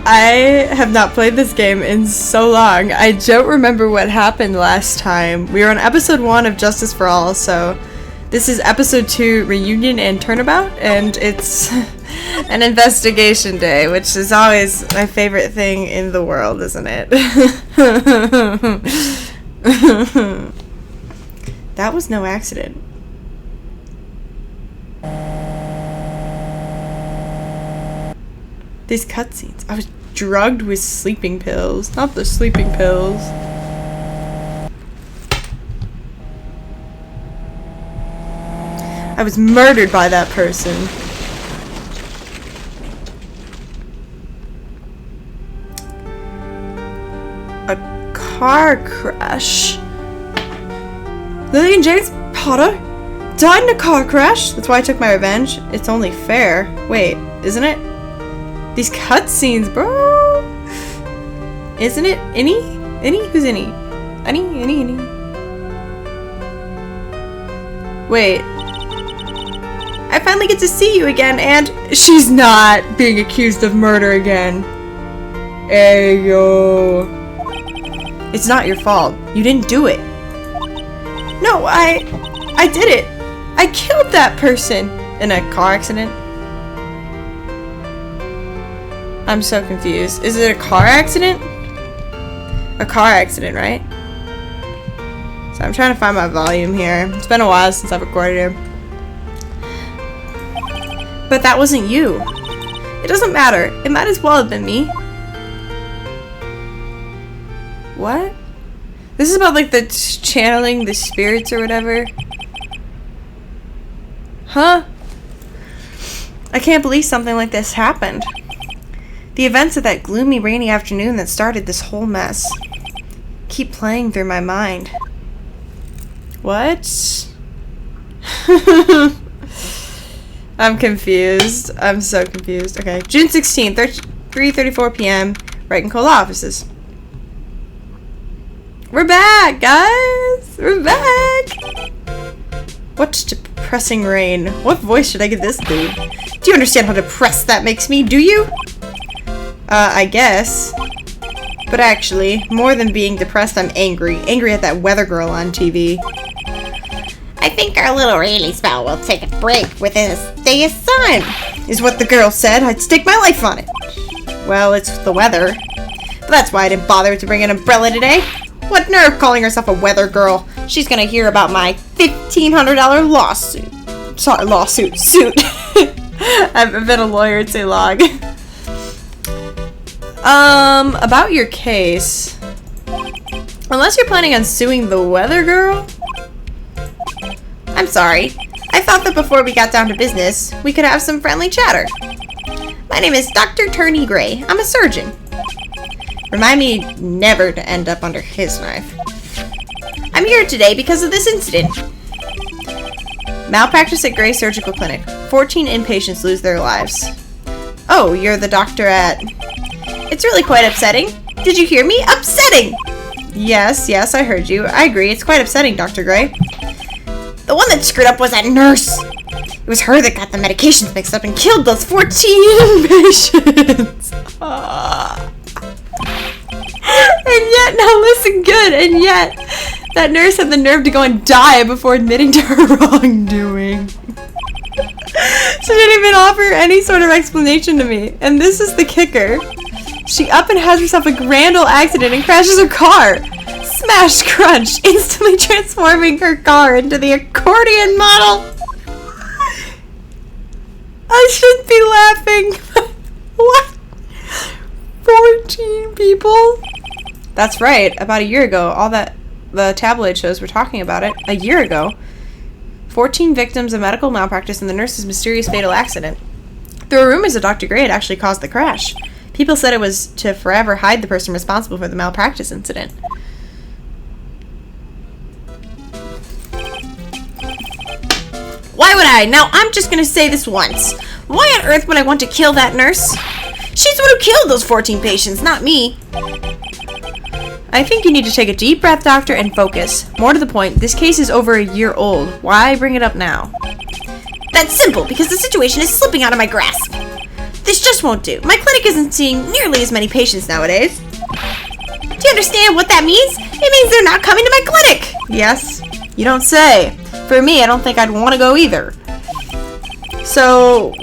I have not played this game in so long. I don't remember what happened last time. We were on episode 1 of Justice for All, so this is episode 2, Reunion and Turnabout, and it's an investigation day, which is always my favorite thing in the world, isn't it? That was no accident. These cutscenes. I was drugged with sleeping pills. Not the sleeping pills. I was murdered by that person. A car crash. Lily and James Potter died in a car crash. That's why I took my revenge. It's only fair. Wait, isn't it? These cutscenes, bro. Isn't it? Any? Who's any? Any? Wait. I finally get to see you again, and she's not being accused of murder again. Ayo. It's not your fault. You didn't do it. No, I did it. I killed that person in a car accident. I'm so confused. Is it a car accident? A car accident, right? So I'm trying to find my volume here. It's been a while since I've recorded it. But that wasn't you. It doesn't matter. It might as well have been me. What? This is about like the channeling the spirits or whatever. Huh? I can't believe something like this happened. The events of that gloomy, rainy afternoon that started this whole mess keep playing through my mind. What? I'm confused. I'm so confused. Okay. June 16th, 3:34 p.m. Wright and Cole offices. We're back, guys! We're back! What depressing rain. What voice should I give this dude? Do you understand how depressed that makes me, do you? I guess. But actually, more than being depressed, I'm angry. Angry at that weather girl on TV. I think our little rainy spell will take a break within a day of sun, is what the girl said. I'd stake my life on it. Well, it's the weather. But that's why I didn't bother to bring an umbrella today. What nerve calling herself a weather girl? She's gonna hear about my $1,500 lawsuit. Sorry, suit. I've been a lawyer too long. About your case. Unless you're planning on suing the weather girl? I'm sorry. I thought that before we got down to business, we could have some friendly chatter. My name is Dr. Turney Gray. I'm a surgeon. Remind me never to end up under his knife. I'm here today because of this incident. Malpractice at Gray Surgical Clinic. 14 inpatients lose their lives. Oh, you're the doctor at... It's really quite upsetting. Did you hear me? Upsetting! Yes, I heard you. I agree. It's quite upsetting, Dr. Gray. The one that screwed up was that nurse. It was her that got the medications mixed up and killed those 14 patients. And yet, now listen good, and yet, that nurse had the nerve to go and die before admitting to her wrongdoing. She didn't even offer any sort of explanation to me. And this is the kicker. She up and has herself a grand old accident and crashes her car. Smash crunch, instantly transforming her car into the accordion model. I should be laughing. What? 14 people? That's right. About a year ago, all that the tabloid shows were talking about it. A year ago. 14 victims of medical malpractice and the nurse's mysterious fatal accident. There were rumors that Dr. Gray had actually caused the crash. People said it was to forever hide the person responsible for the malpractice incident. Why would I? Now, I'm just gonna say this once. Why on earth would I want to kill that nurse? She's the one who killed those 14 patients, not me. I think you need to take a deep breath, doctor, and focus. More to the point, this case is over a year old. Why bring it up now? That's simple, because the situation is slipping out of my grasp. This just won't do. My clinic isn't seeing nearly as many patients nowadays. Do you understand what that means? It means they're not coming to my clinic. Yes, you don't say. For me, I don't think I'd want to go either. So,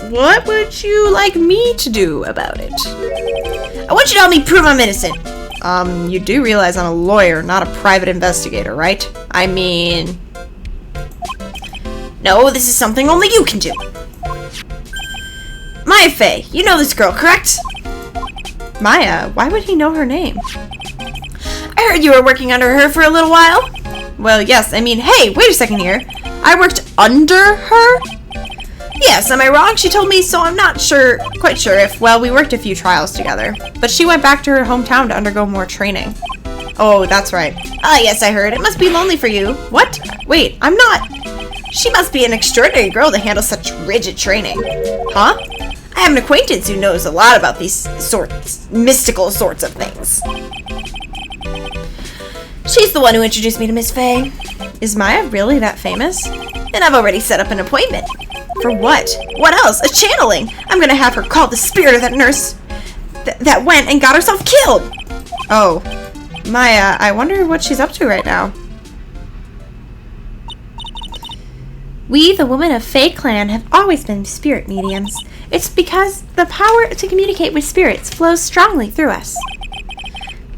what would you like me to do about it? I want you to help me prove I'm innocent. You do realize I'm a lawyer, not a private investigator, right? I mean... No, this is something only you can do. Maya Fey, you know this girl, correct? Maya? Why would he know her name? I heard you were working under her for a little while. Well, yes, I mean, hey, wait a second here. I worked under her? Yes, am I wrong? She told me, so I'm not quite sure if, well, we worked a few trials together. But she went back to her hometown to undergo more training. Oh, that's right. Ah, yes, I heard. It must be lonely for you. What? Wait, I'm not. She must be an extraordinary girl to handle such rigid training. Huh? I have an acquaintance who knows a lot about these mystical sorts of things. She's the one who introduced me to Miss Fey. Is Maya really that famous? And I've already set up an appointment. For what? What else? A channeling! I'm gonna have her call the spirit of that nurse that went and got herself killed! Oh. Maya, I wonder what she's up to right now. We, the women of Fey Clan, have always been spirit mediums. It's because the power to communicate with spirits flows strongly through us.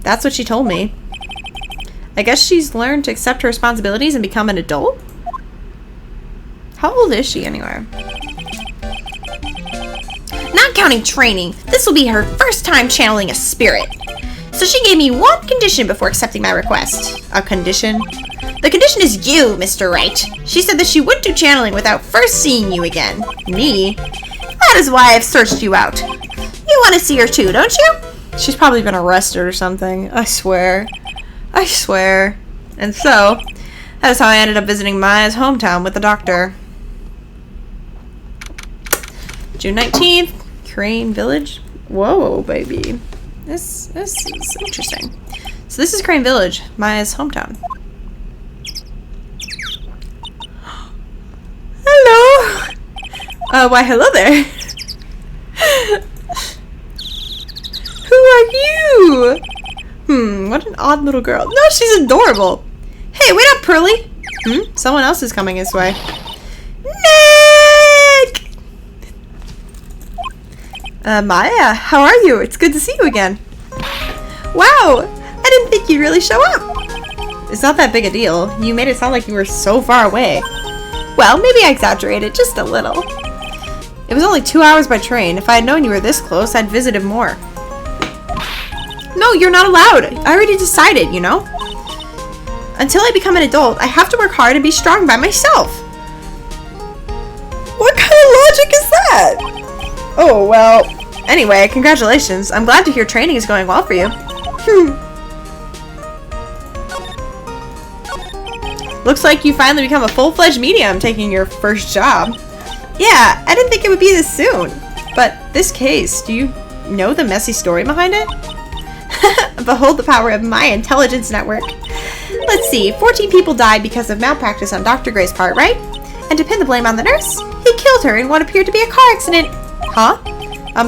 That's what she told me. I guess she's learned to accept her responsibilities and become an adult? How old is she anyway? Not counting training, this will be her first time channeling a spirit. So she gave me one condition before accepting my request. A condition? The condition is you, Mr. Wright. She said that she wouldn't do channeling without first seeing you again. Me? That is why I've searched you out. You want to see her too, don't you? She's probably been arrested or something. I swear. I swear. And so, that is how I ended up visiting Maya's hometown with the doctor. June 19th, Crane Village. Whoa, baby. This is interesting. So this is Crane Village, Maya's hometown. Hello! Why hello there. Who are you? What an odd little girl. No, she's adorable. Hey, wait up, Pearly. Someone else is coming this way. Nick! Maya, how are you? It's good to see you again. Wow, I didn't think you'd really show up. It's not that big a deal. You made it sound like you were so far away. Well, maybe I exaggerated just a little. It was only 2 hours by train. If I had known you were this close, I'd visited more. No, you're not allowed. I already decided, you know? Until I become an adult, I have to work hard and be strong by myself. What kind of logic is that? Oh, well, anyway, congratulations. I'm glad to hear training is going well for you. Looks like you finally become a full-fledged medium taking your first job. Yeah, I didn't think it would be this soon. But this case, do you know the messy story behind it? Behold the power of my intelligence network. Let's see, 14 people died because of malpractice on Dr. Gray's part, right? And to pin the blame on the nurse, he killed her in what appeared to be a car accident. Huh?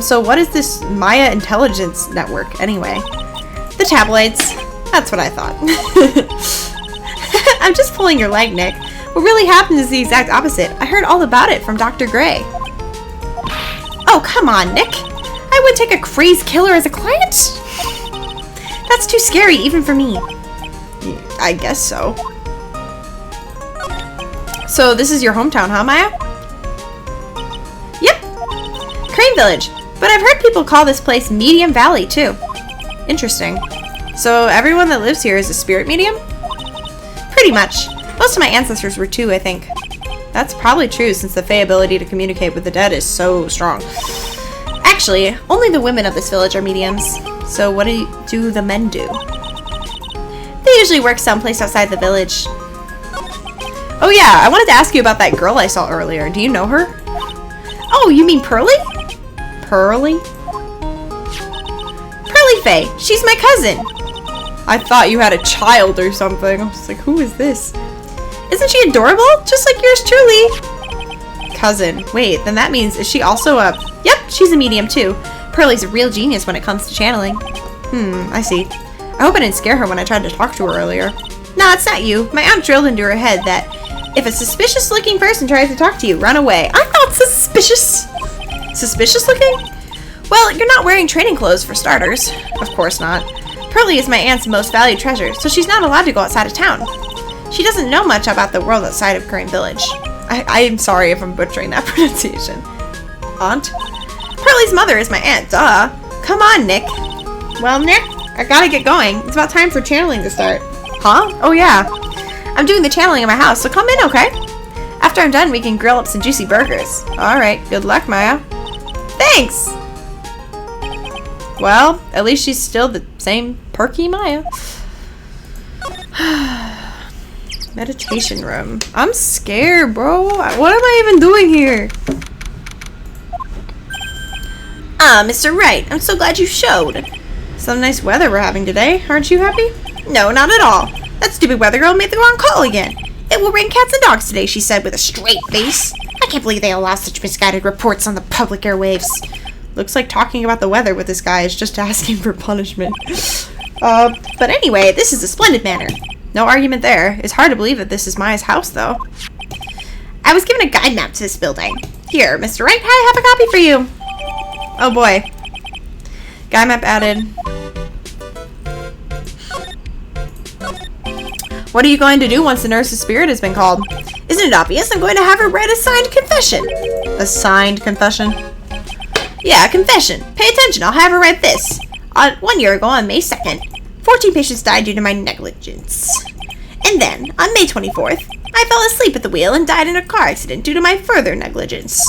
So what is this Maya intelligence network, anyway? The tabloids. That's what I thought. I'm just pulling your leg, Nick. What really happened is the exact opposite. I heard all about it from Dr. Gray. Oh, come on, Nick. I would take a crazed killer as a client? That's too scary, even for me. I guess so. So this is your hometown, huh, Maya? Yep. Crane Village. But I've heard people call this place Medium Valley, too. Interesting. So everyone that lives here is a spirit medium? Pretty much. Most of my ancestors were too, I think. That's probably true since the Fey ability to communicate with the dead is so strong. Actually, only the women of this village are mediums. So what do the men do? They usually work someplace outside the village. Oh yeah, I wanted to ask you about that girl I saw earlier. Do you know her? Oh, you mean Pearly? Pearly? Pearly Fey. She's my cousin. I thought you had a child or something. I was like, who is this? Isn't she adorable? Just like yours truly. Cousin. Wait, then that means, is she also a Yep, she's a medium too. Pearlie's a real genius when it comes to channeling. I see. I hope I didn't scare her when I tried to talk to her earlier. Nah, it's not you. My aunt drilled into her head that if a suspicious-looking person tries to talk to you, run away. I'm not suspicious. Suspicious-looking? Well, you're not wearing training clothes for starters. Of course not. Pearlie is my aunt's most valued treasure, so she's not allowed to go outside of town. She doesn't know much about the world outside of Crane Village. I am sorry if I'm butchering that pronunciation. Aunt? Pearlie's mother is my aunt, duh. Come on, Nick. Well, Nick, I gotta get going. It's about time for channeling to start. Huh? Oh, yeah. I'm doing the channeling in my house, so come in, okay? After I'm done, we can grill up some juicy burgers. Alright, good luck, Maya. Thanks! Well, at least she's still the same perky Maya. Meditation room. I'm scared, bro. What am I even doing here? Ah, Mr. Wright, I'm so glad you showed. Some nice weather we're having today. Aren't you happy? No, not at all. That stupid weather girl made the wrong call again. It will rain cats and dogs today, she said with a straight face. I can't believe they allow such misguided reports on the public airwaves. Looks like talking about the weather with this guy is just asking for punishment. But anyway, this is a splendid manor. No argument there. It's hard to believe that this is Maya's house, though. I was given a guide map to this building. Here, Mr. Wright, I have a copy for you. Oh boy. Guide map added. What are you going to do once the nurse's spirit has been called? Isn't it obvious? I'm going to have her read a signed confession. A signed confession? Yeah, a confession. Pay attention, I'll have her write this. 1 year ago, on May 2nd, 14 patients died due to my negligence. And then, on May 24th, I fell asleep at the wheel and died in a car accident due to my further negligence.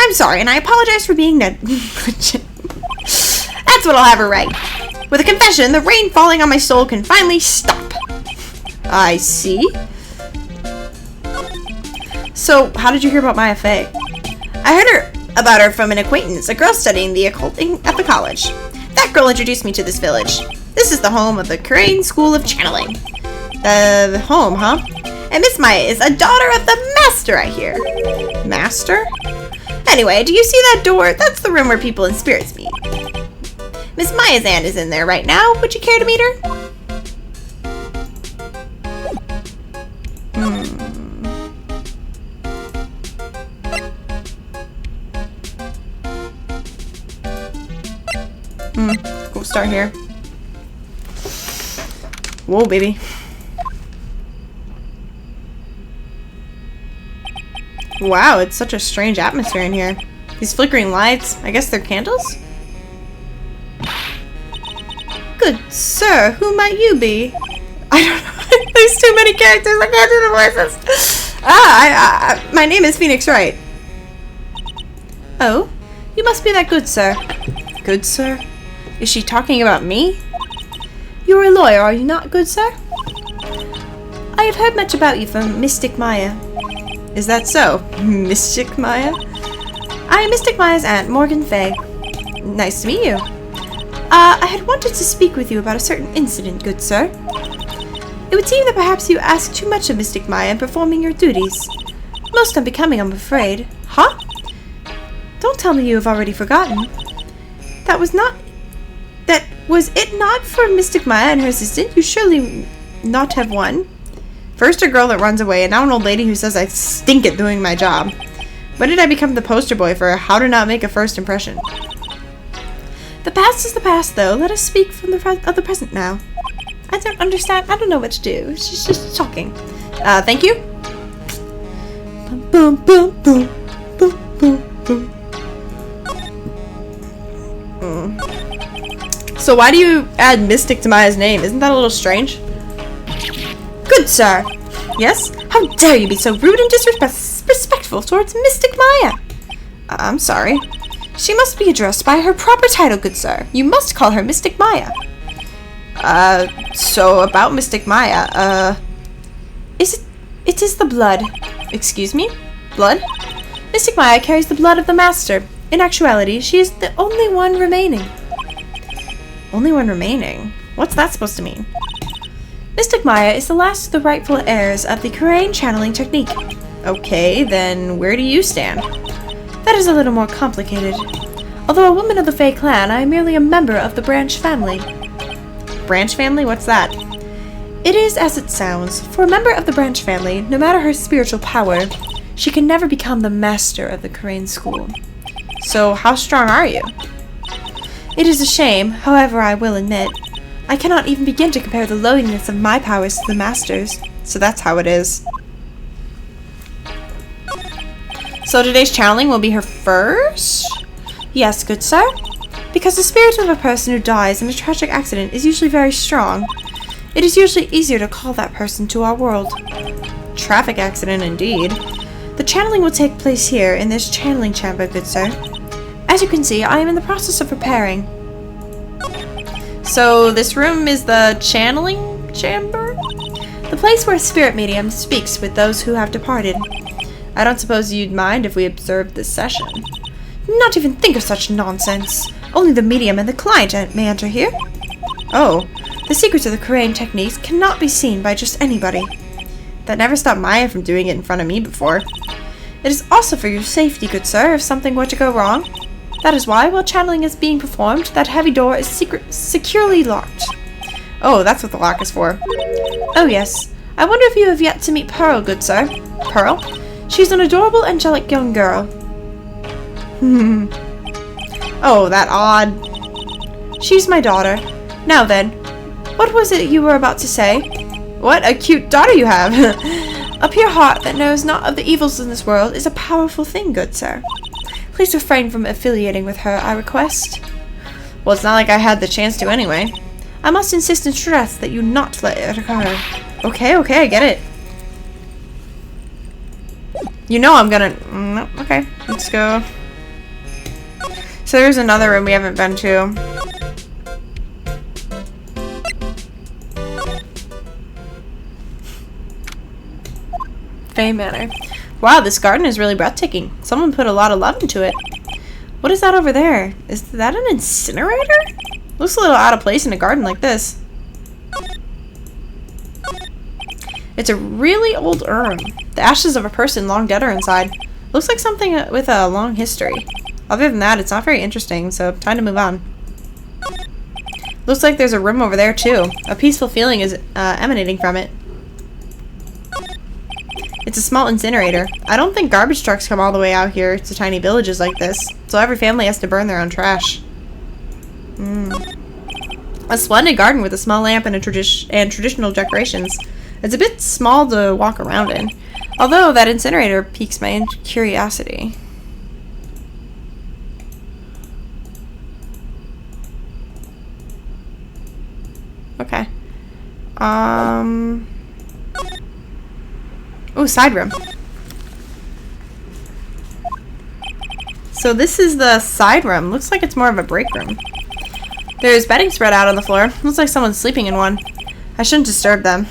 I'm sorry, and I apologize for being negligent. That's what I'll have her write. With a confession, the rain falling on my soul can finally stop. I see. So, how did you hear about Maya Fey? I heard about her from an acquaintance, a girl studying the occulting at the college. That girl introduced me to this village. This is the home of the Crane School of Channeling. The home, huh? And Miss Maya is a daughter of the Master, I hear. Master? Anyway, do you see that door? That's the room where people and spirits meet. Miss Maya's aunt is in there right now. Would you care to meet her? We'll start here. Whoa, baby. Wow, it's such a strange atmosphere in here. These flickering lights, I guess they're candles? Good sir, who might you be? I don't know. There's too many characters, I can't do the voices. My name is Phoenix Wright. Oh, you must be that good sir. Good sir? Is she talking about me? You're a lawyer, are you not, good sir? I have heard much about you from Mystic Maya. Is that so? Mystic Maya? I am Mystic Maya's aunt, Morgan Fay. Nice to meet you. I had wanted to speak with you about a certain incident, good sir. It would seem that perhaps you asked too much of Mystic Maya in performing your duties. Most unbecoming, I'm afraid. Huh? Don't tell me you have already forgotten. Was it not for Mystic Maya and her assistant? You surely not have won. First a girl that runs away, and now an old lady who says I stink at doing my job. When did I become the poster boy for how to not make a first impression? The past is the past, though. Let us speak from of the present now. I don't understand. I don't know what to do. She's just talking. Thank you. Boom, boom, boom, boom, boom, boom. So why do you add Mystic to Maya's name? Isn't that a little strange? Good sir. Yes? How dare you be so rude and disrespectful towards Mystic Maya? I'm sorry. She must be addressed by her proper title, good sir. You must call her Mystic Maya. So about Mystic Maya, it is the blood. Excuse me? Blood? Mystic Maya carries the blood of the Master. In actuality, she is the only one remaining. Only one remaining? What's that supposed to mean? Mystic Maya is the last of the rightful heirs of the Crane channeling technique. Okay, then where do you stand? That is a little more complicated. Although a woman of the Fae clan, I am merely a member of the branch family. Branch family? What's that? It is as it sounds. For a member of the branch family, no matter her spiritual power, she can never become the master of the Crane School. So, how strong are you? It is a shame, however I will admit. I cannot even begin to compare the lowliness of my powers to the master's. So that's how it is. So today's channeling will be her first? Yes, good sir. Because the spirit of a person who dies in a tragic accident is usually very strong. It is usually easier to call that person to our world. Traffic accident indeed. The channeling will take place here in this channeling chamber, good sir. As you can see, I am in the process of preparing. So this room is the channeling chamber? The place where a spirit medium speaks with those who have departed. I don't suppose you'd mind if we observed this session. Not even think of such nonsense. Only the medium and the client may enter here. Oh, the secrets of the Crane techniques cannot be seen by just anybody. That never stopped Maya from doing it in front of me before. It is also for your safety, good sir, if something were to go wrong. That is why, while channeling is being performed, that heavy door is securely locked. Oh, that's what the lock is for. Oh yes. I wonder if you have yet to meet Pearl, good sir. Pearl? She's an adorable, angelic young girl. Oh, that odd. She's my daughter. Now then, what was it you were about to say? What a cute daughter you have. A pure heart that knows not of the evils in this world is a powerful thing, good sir. Please refrain from affiliating with her, I request. Well, it's not like I had the chance to anyway. I must insist and stress that you not let it occur. Okay, I get it. You know I'm gonna... No, okay, let's go. So there's another room we haven't been to. Fae Manor. Wow, this garden is really breathtaking. Someone put a lot of love into it. What is that over there? Is that an incinerator? Looks a little out of place in a garden like this. It's a really old urn. The ashes of a person long dead are inside. Looks like something with a long history. Other than that, it's not very interesting, so time to move on. Looks like there's a room over there too. A peaceful feeling is emanating from it. It's a small incinerator. I don't think garbage trucks come all the way out here to tiny villages like this, so every family has to burn their own trash. A splendid garden with a small lamp and traditional decorations. It's a bit small to walk around in, although that incinerator piques my curiosity. Okay. Oh, side room. So this is the side room. Looks like it's more of a break room. There's bedding spread out on the floor. Looks like someone's sleeping in one. I shouldn't disturb them.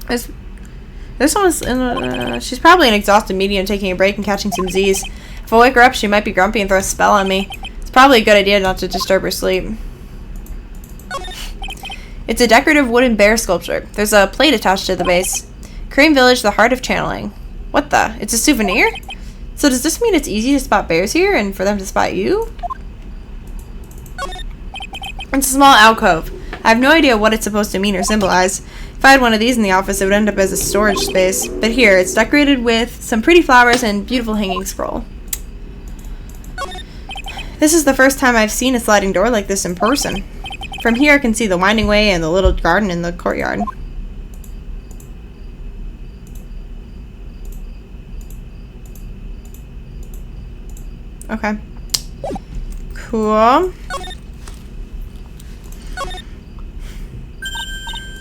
There's someone. She's probably an exhausted medium taking a break and catching some Z's. If I wake her up, she might be grumpy and throw a spell on me. It's probably a good idea not to disturb her sleep. It's a decorative wooden bear sculpture. There's a plate attached to the base. Crane Village, the heart of channeling. What the? It's a souvenir? So does this mean it's easy to spot bears here and for them to spot you? It's a small alcove. I have no idea what it's supposed to mean or symbolize. If I had one of these in the office, it would end up as a storage space. But here, it's decorated with some pretty flowers and beautiful hanging scroll. This is the first time I've seen a sliding door like this in person. From here, I can see the winding way and the little garden in the courtyard. Okay. Cool.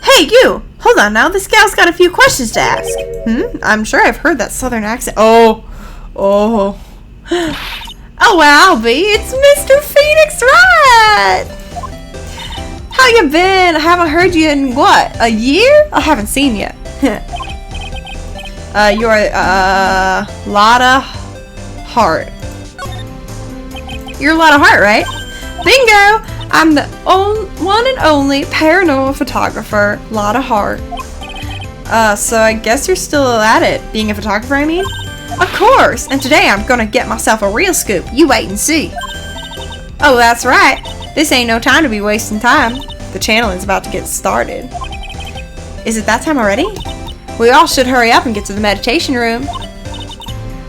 Hey, you! Hold on now, this gal's got a few questions to ask. I'm sure I've heard that southern accent. Oh, well, Albie, it's Mr. Phoenix Wright! How you been? I haven't heard you in, what, a year? I haven't seen you. You're, Lotta Hart. You're Lotta Hart, right? Bingo! I'm the one and only paranormal photographer, Lotta Hart. So I guess you're still at it, being a photographer, I mean? Of course! And today I'm gonna get myself a real scoop. You wait and see. Oh, that's right. This ain't no time to be wasting time. The channeling's about to get started. Is it that time already? We all should hurry up and get to the meditation room.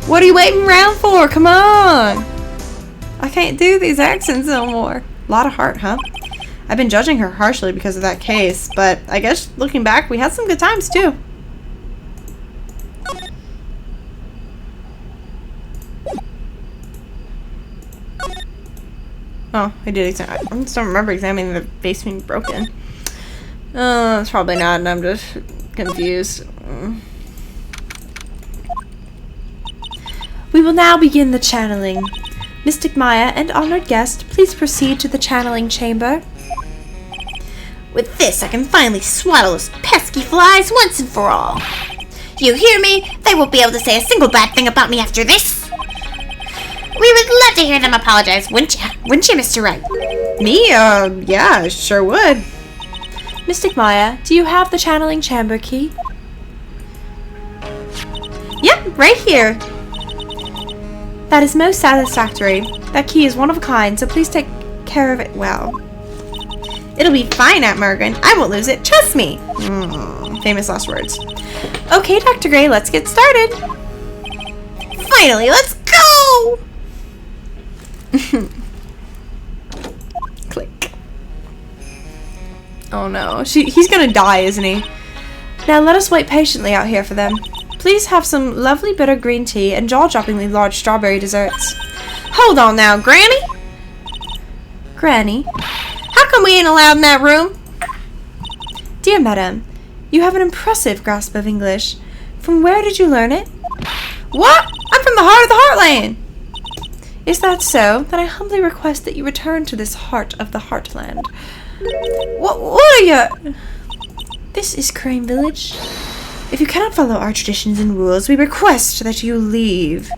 What are you waiting around for? Come on! I can't do these accents no more. A lot of heart, huh? I've been judging her harshly because of that case, but I guess looking back, we had some good times too. Oh, I did I just don't remember examining the vase being broken. It's probably not, and I'm just confused. We will now begin the channeling. Mystic Maya and honored guest, please proceed to the channeling chamber. With this, I can finally swaddle those pesky flies once and for all. You hear me? They won't be able to say a single bad thing about me after this. We would love to hear them apologize, wouldn't you? Wouldn't you, Mr. Wright? Me? Yeah, I sure would. Mystic Maya, do you have the channeling chamber key? Yep, right here. That is most satisfactory. That key is one of a kind, so please take care of it well. It'll be fine, Aunt Margaret. I won't lose it. Trust me. Famous last words. Okay, Dr. Gray, let's get started. Finally, let's go! Click. Oh no, he's gonna die, isn't he? Now let us wait patiently out here for them. Please have some lovely bitter green tea and jaw-droppingly large strawberry desserts. Hold on now, Granny. Granny? How come we ain't allowed in that room? Dear Madam, you have an impressive grasp of English. From where did you learn it? What? I'm from the heart of the heartland. Is that so? Then I humbly request that you return to this heart of the heartland. What are you? This is Crane Village. If you cannot follow our traditions and rules, we request that you leave.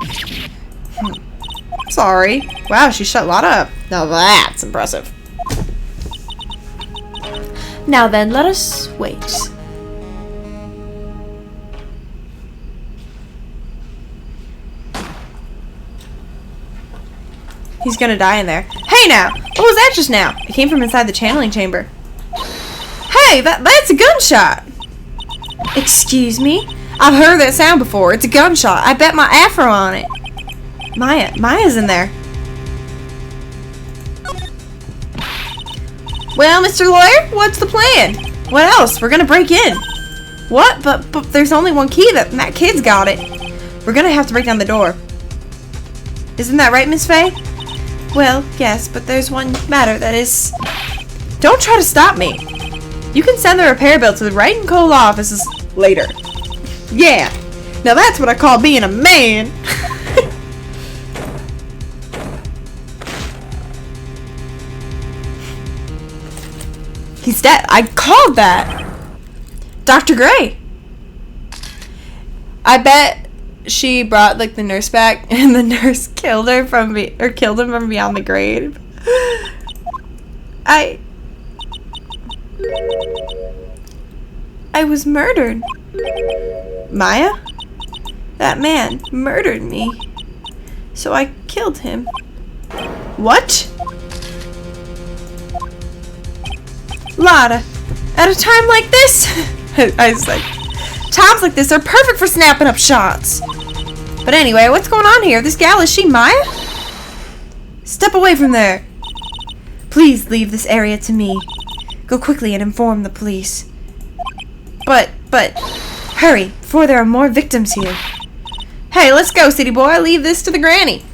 Sorry. Wow, she shut a lot up. Now that's impressive. Now then, let us wait. He's gonna die in there. Hey now! What was that just now? It came from inside the channeling chamber. Hey, that's a gunshot! Excuse me? I've heard that sound before. It's a gunshot. I bet my afro on it. Maya's in there. Well, Mr. Lawyer, what's the plan? What else? We're gonna break in. What? But there's only one key and that kid's got it. We're gonna have to break down the door. Isn't that right, Miss Faye? Well, yes, but there's one matter that is... Don't try to stop me. You can send the repair bill to the Wright and Cole offices later. Yeah. Now that's what I call being a man. He's dead. I called that. Dr. Gray. I bet she brought like the nurse back and the nurse killed her killed him from beyond the grave. I was murdered. Maya? That man murdered me. So I killed him. What? Lotta, at a time like this? I was like, times like this are perfect for snapping up shots. But anyway, what's going on here? This gal, is she Maya? Step away from there. Please leave this area to me. Go quickly and inform the police. But, hurry, before there are more victims here. Hey, let's go, city boy. Leave this to the granny.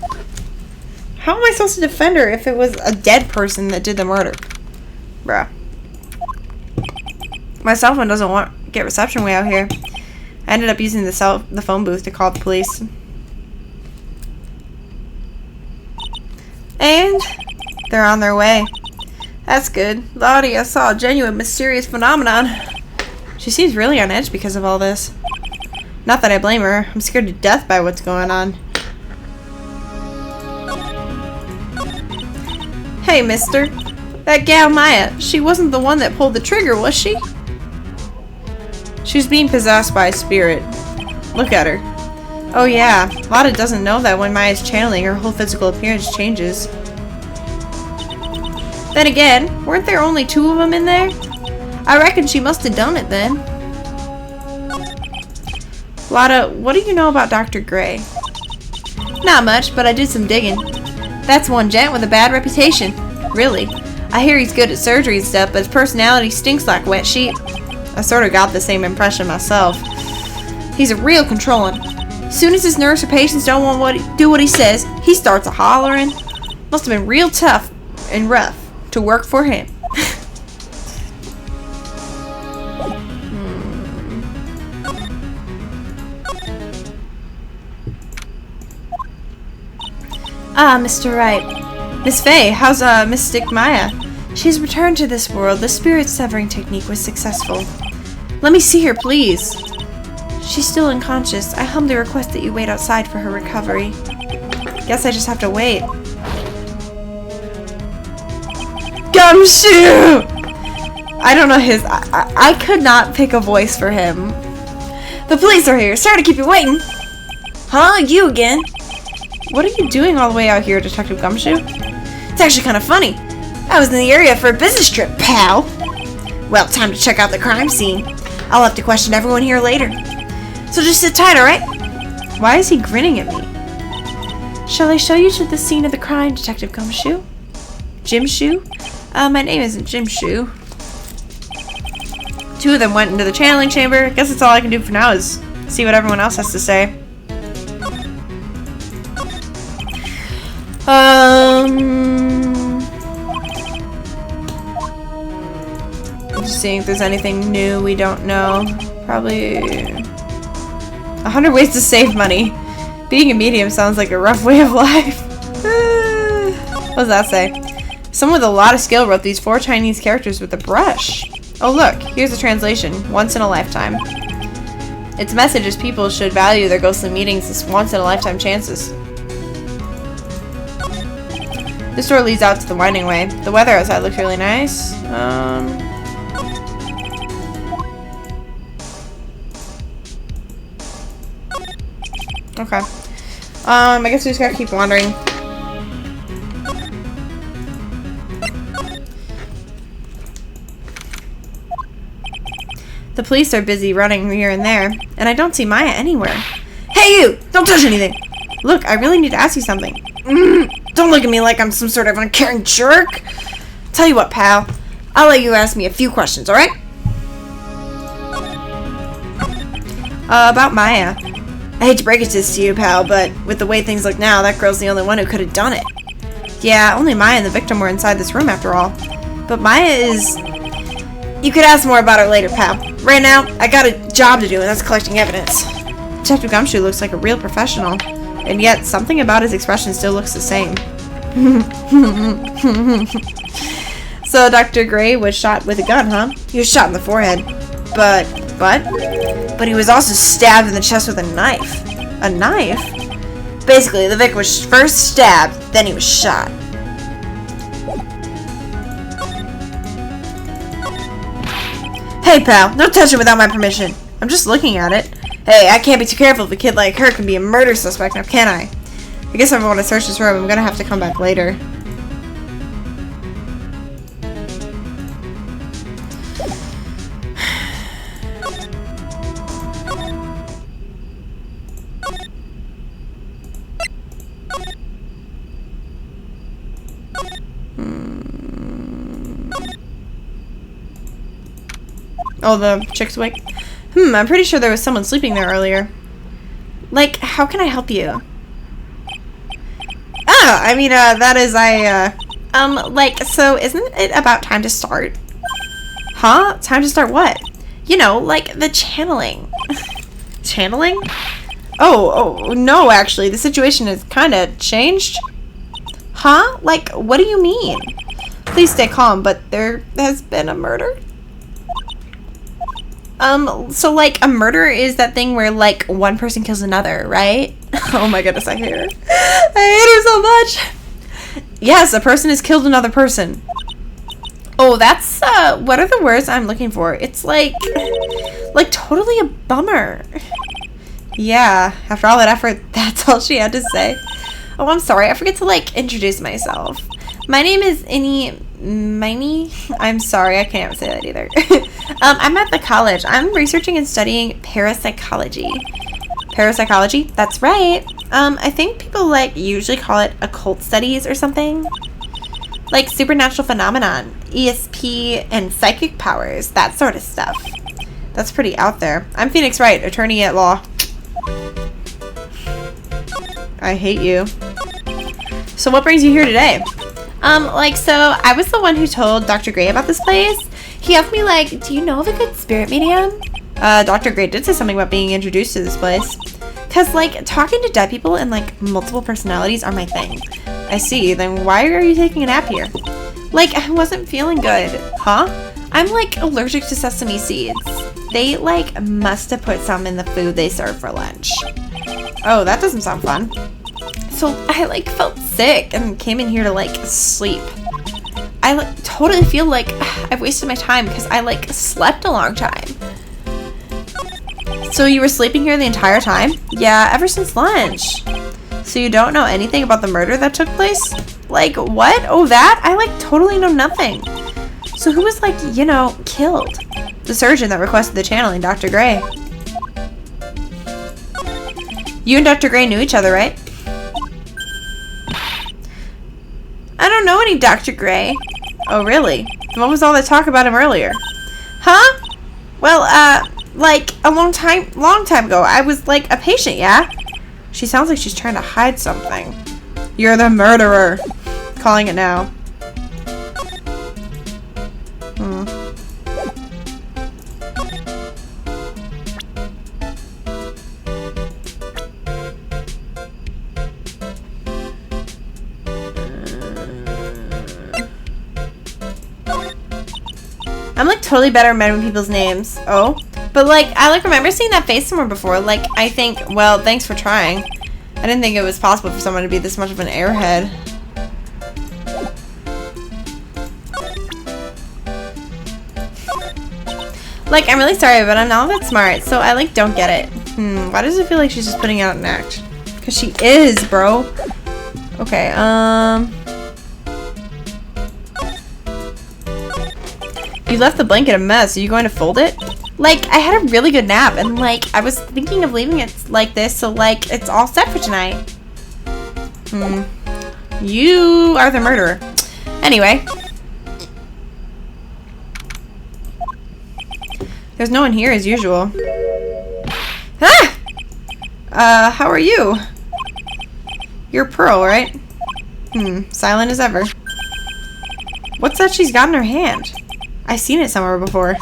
How am I supposed to defend her if it was a dead person that did the murder? Bruh. My cell phone doesn't get reception way out here. I ended up using the phone booth to call the police. And they're on their way. That's good. Lottie, I saw a genuine mysterious phenomenon. She seems really on edge because of all this. Not that I blame her. I'm scared to death by what's going on. Hey, mister. That gal Maya, she wasn't the one that pulled the trigger, was she? She's being possessed by a spirit. Look at her. Oh yeah, Lotta doesn't know that when Maya's channeling, her whole physical appearance changes. Then again, weren't there only 2 of them in there? I reckon she must have done it then. Lotta, what do you know about Dr. Gray? Not much, but I did some digging. That's one gent with a bad reputation. Really. I hear he's good at surgery and stuff, but his personality stinks like wet sheep. I sort of got the same impression myself. He's a real controlling. Soon as his nurse or patients don't want to do what he says, he starts a-hollering. Must have been real tough and rough to work for him. Ah, Mr. Wright. Miss Faye, how's Mystic Maya? She's returned to this world. The spirit severing technique was successful. Let me see her, please. She's still unconscious. I humbly request that you wait outside for her recovery. Guess I just have to wait. Gumshoe! I don't know his... I could not pick a voice for him. The police are here. Sorry to keep you waiting. Huh? You again? What are you doing all the way out here, Detective Gumshoe? It's actually kind of funny. I was in the area for a business trip, pal. Well, time to check out the crime scene. I'll have to question everyone here later. So just sit tight, alright? Why is he grinning at me? Shall I show you to the scene of the crime, Detective Gumshoe? Jim Shoe? My name isn't Jim Shoe. 2 of them went into the channeling chamber. Guess that's all I can do for now is see what everyone else has to say. Just seeing if there's anything new we don't know. Probably 100 ways to save money. Being a medium sounds like a rough way of life. What does that say? Someone with a lot of skill wrote these 4 Chinese characters with a brush. Oh look, here's a translation. Once in a lifetime. Its message is people should value their ghostly meetings as once in a lifetime chances. This door leads out to the winding way. The weather outside looks really nice. Okay. I guess we just gotta keep wandering. The police are busy running here and there, and I don't see Maya anywhere. Hey you! Don't touch anything! Look, I really need to ask you something. Don't look at me like I'm some sort of uncaring jerk! Tell you what, pal. I'll let you ask me a few questions, alright? About Maya. I hate to break it to you, pal, but with the way things look now, that girl's the only one who could have done it. Yeah, only Maya and the victim were inside this room after all. But Maya is... You could ask more about her later, pal. Right now, I got a job to do, and that's collecting evidence. Detective Gumshoe looks like a real professional, and yet something about his expression still looks the same. So Dr. Gray was shot with a gun, huh? He was shot in the forehead. But he was also stabbed in the chest with a knife. A knife? Basically, the victim was first stabbed, then he was shot. Hey, pal, no touching without my permission. I'm just looking at it. Hey, I can't be too careful if a kid like her can be a murder suspect, now can I? I guess if I want to search this room, I'm gonna have to come back later. Oh, the chick's awake? I'm pretty sure there was someone sleeping there earlier. Like, how can I help you? Oh, I mean, so isn't it about time to start? Huh? Time to start what? You know, like, the channeling. Channeling? Oh, no, actually, the situation has kinda changed. Huh? Like, what do you mean? Please stay calm, but there has been a murder? So, like, a murder is that thing where, like, one person kills another, right? Oh my goodness, I hate her. I hate her so much. Yes, a person has killed another person. Oh, that's, what are the words I'm looking for? It's like Like, totally a bummer. Yeah, after all that effort, that's all she had to say. Oh, I'm sorry. I forget to, like, introduce myself. My name is Miney. I'm sorry. I can't say that either. I'm at the college. I'm researching and studying parapsychology. Parapsychology? That's right. I think people, like, usually call it occult studies or something. Like supernatural phenomenon, ESP, and psychic powers. That sort of stuff. That's pretty out there. I'm Phoenix Wright, attorney at law. I hate you. So what brings you here today? So I was the one who told Dr. Gray about this place. He asked me, like, do you know of a good spirit medium? Dr. Gray did say something about being introduced to this place. Cause, like, talking to dead people and, like, multiple personalities are my thing. I see. Then why are you taking a nap here? Like, I wasn't feeling good. Huh? I'm, like, allergic to sesame seeds. They, like, must have put some in the food they serve for lunch. Oh, that doesn't sound fun. So I, like, felt sick and came in here to, like, sleep. I, like, totally feel like I've wasted my time because I, like, slept a long time. So you were sleeping here the entire time? Yeah, ever since lunch. So you don't know anything about the murder that took place? Like, what? Oh, that? I, like, totally know nothing. So who was, like, you know, killed? The surgeon that requested the channeling, Dr. Gray. You and Dr. Gray knew each other, right? I don't know any Dr. Gray. Oh, really? What was all that talk about him earlier? Huh? Well, like, a long time ago, I was, like, a patient, yeah? She sounds like she's trying to hide something. You're the murderer. Calling it now. I'm, like, totally better at remembering people's names. Oh? But, like, I, like, remember seeing that face somewhere before. Like, I think, well, thanks for trying. I didn't think it was possible for someone to be this much of an airhead. Like, I'm really sorry, but I'm not that smart, so I, like, don't get it. Why does it feel like she's just putting out an act? Because she is, bro. Okay, You left the blanket a mess. Are you going to fold it? Like, I had a really good nap, and, like, I was thinking of leaving it like this, so, like, it's all set for tonight. You are the murderer. Anyway. There's no one here as usual. Ah! How are you? You're Pearl, right? Silent as ever. What's that she's got in her hand? I've seen it somewhere before.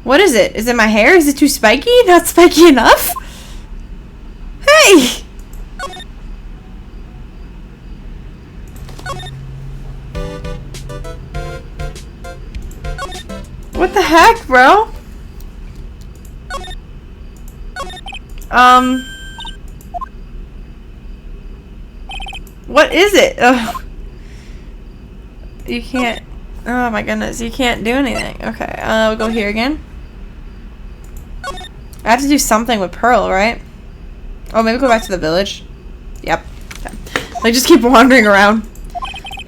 What is it? Is it my hair? Is it too spiky? Not spiky enough? Hey! What the heck, bro? What is it? Ugh. You can't... Oh my goodness, you can't do anything. Okay, we'll go here again. I have to do something with Pearl, right? Oh, maybe go back to the village. Yep. Okay. Like, just keep wandering around.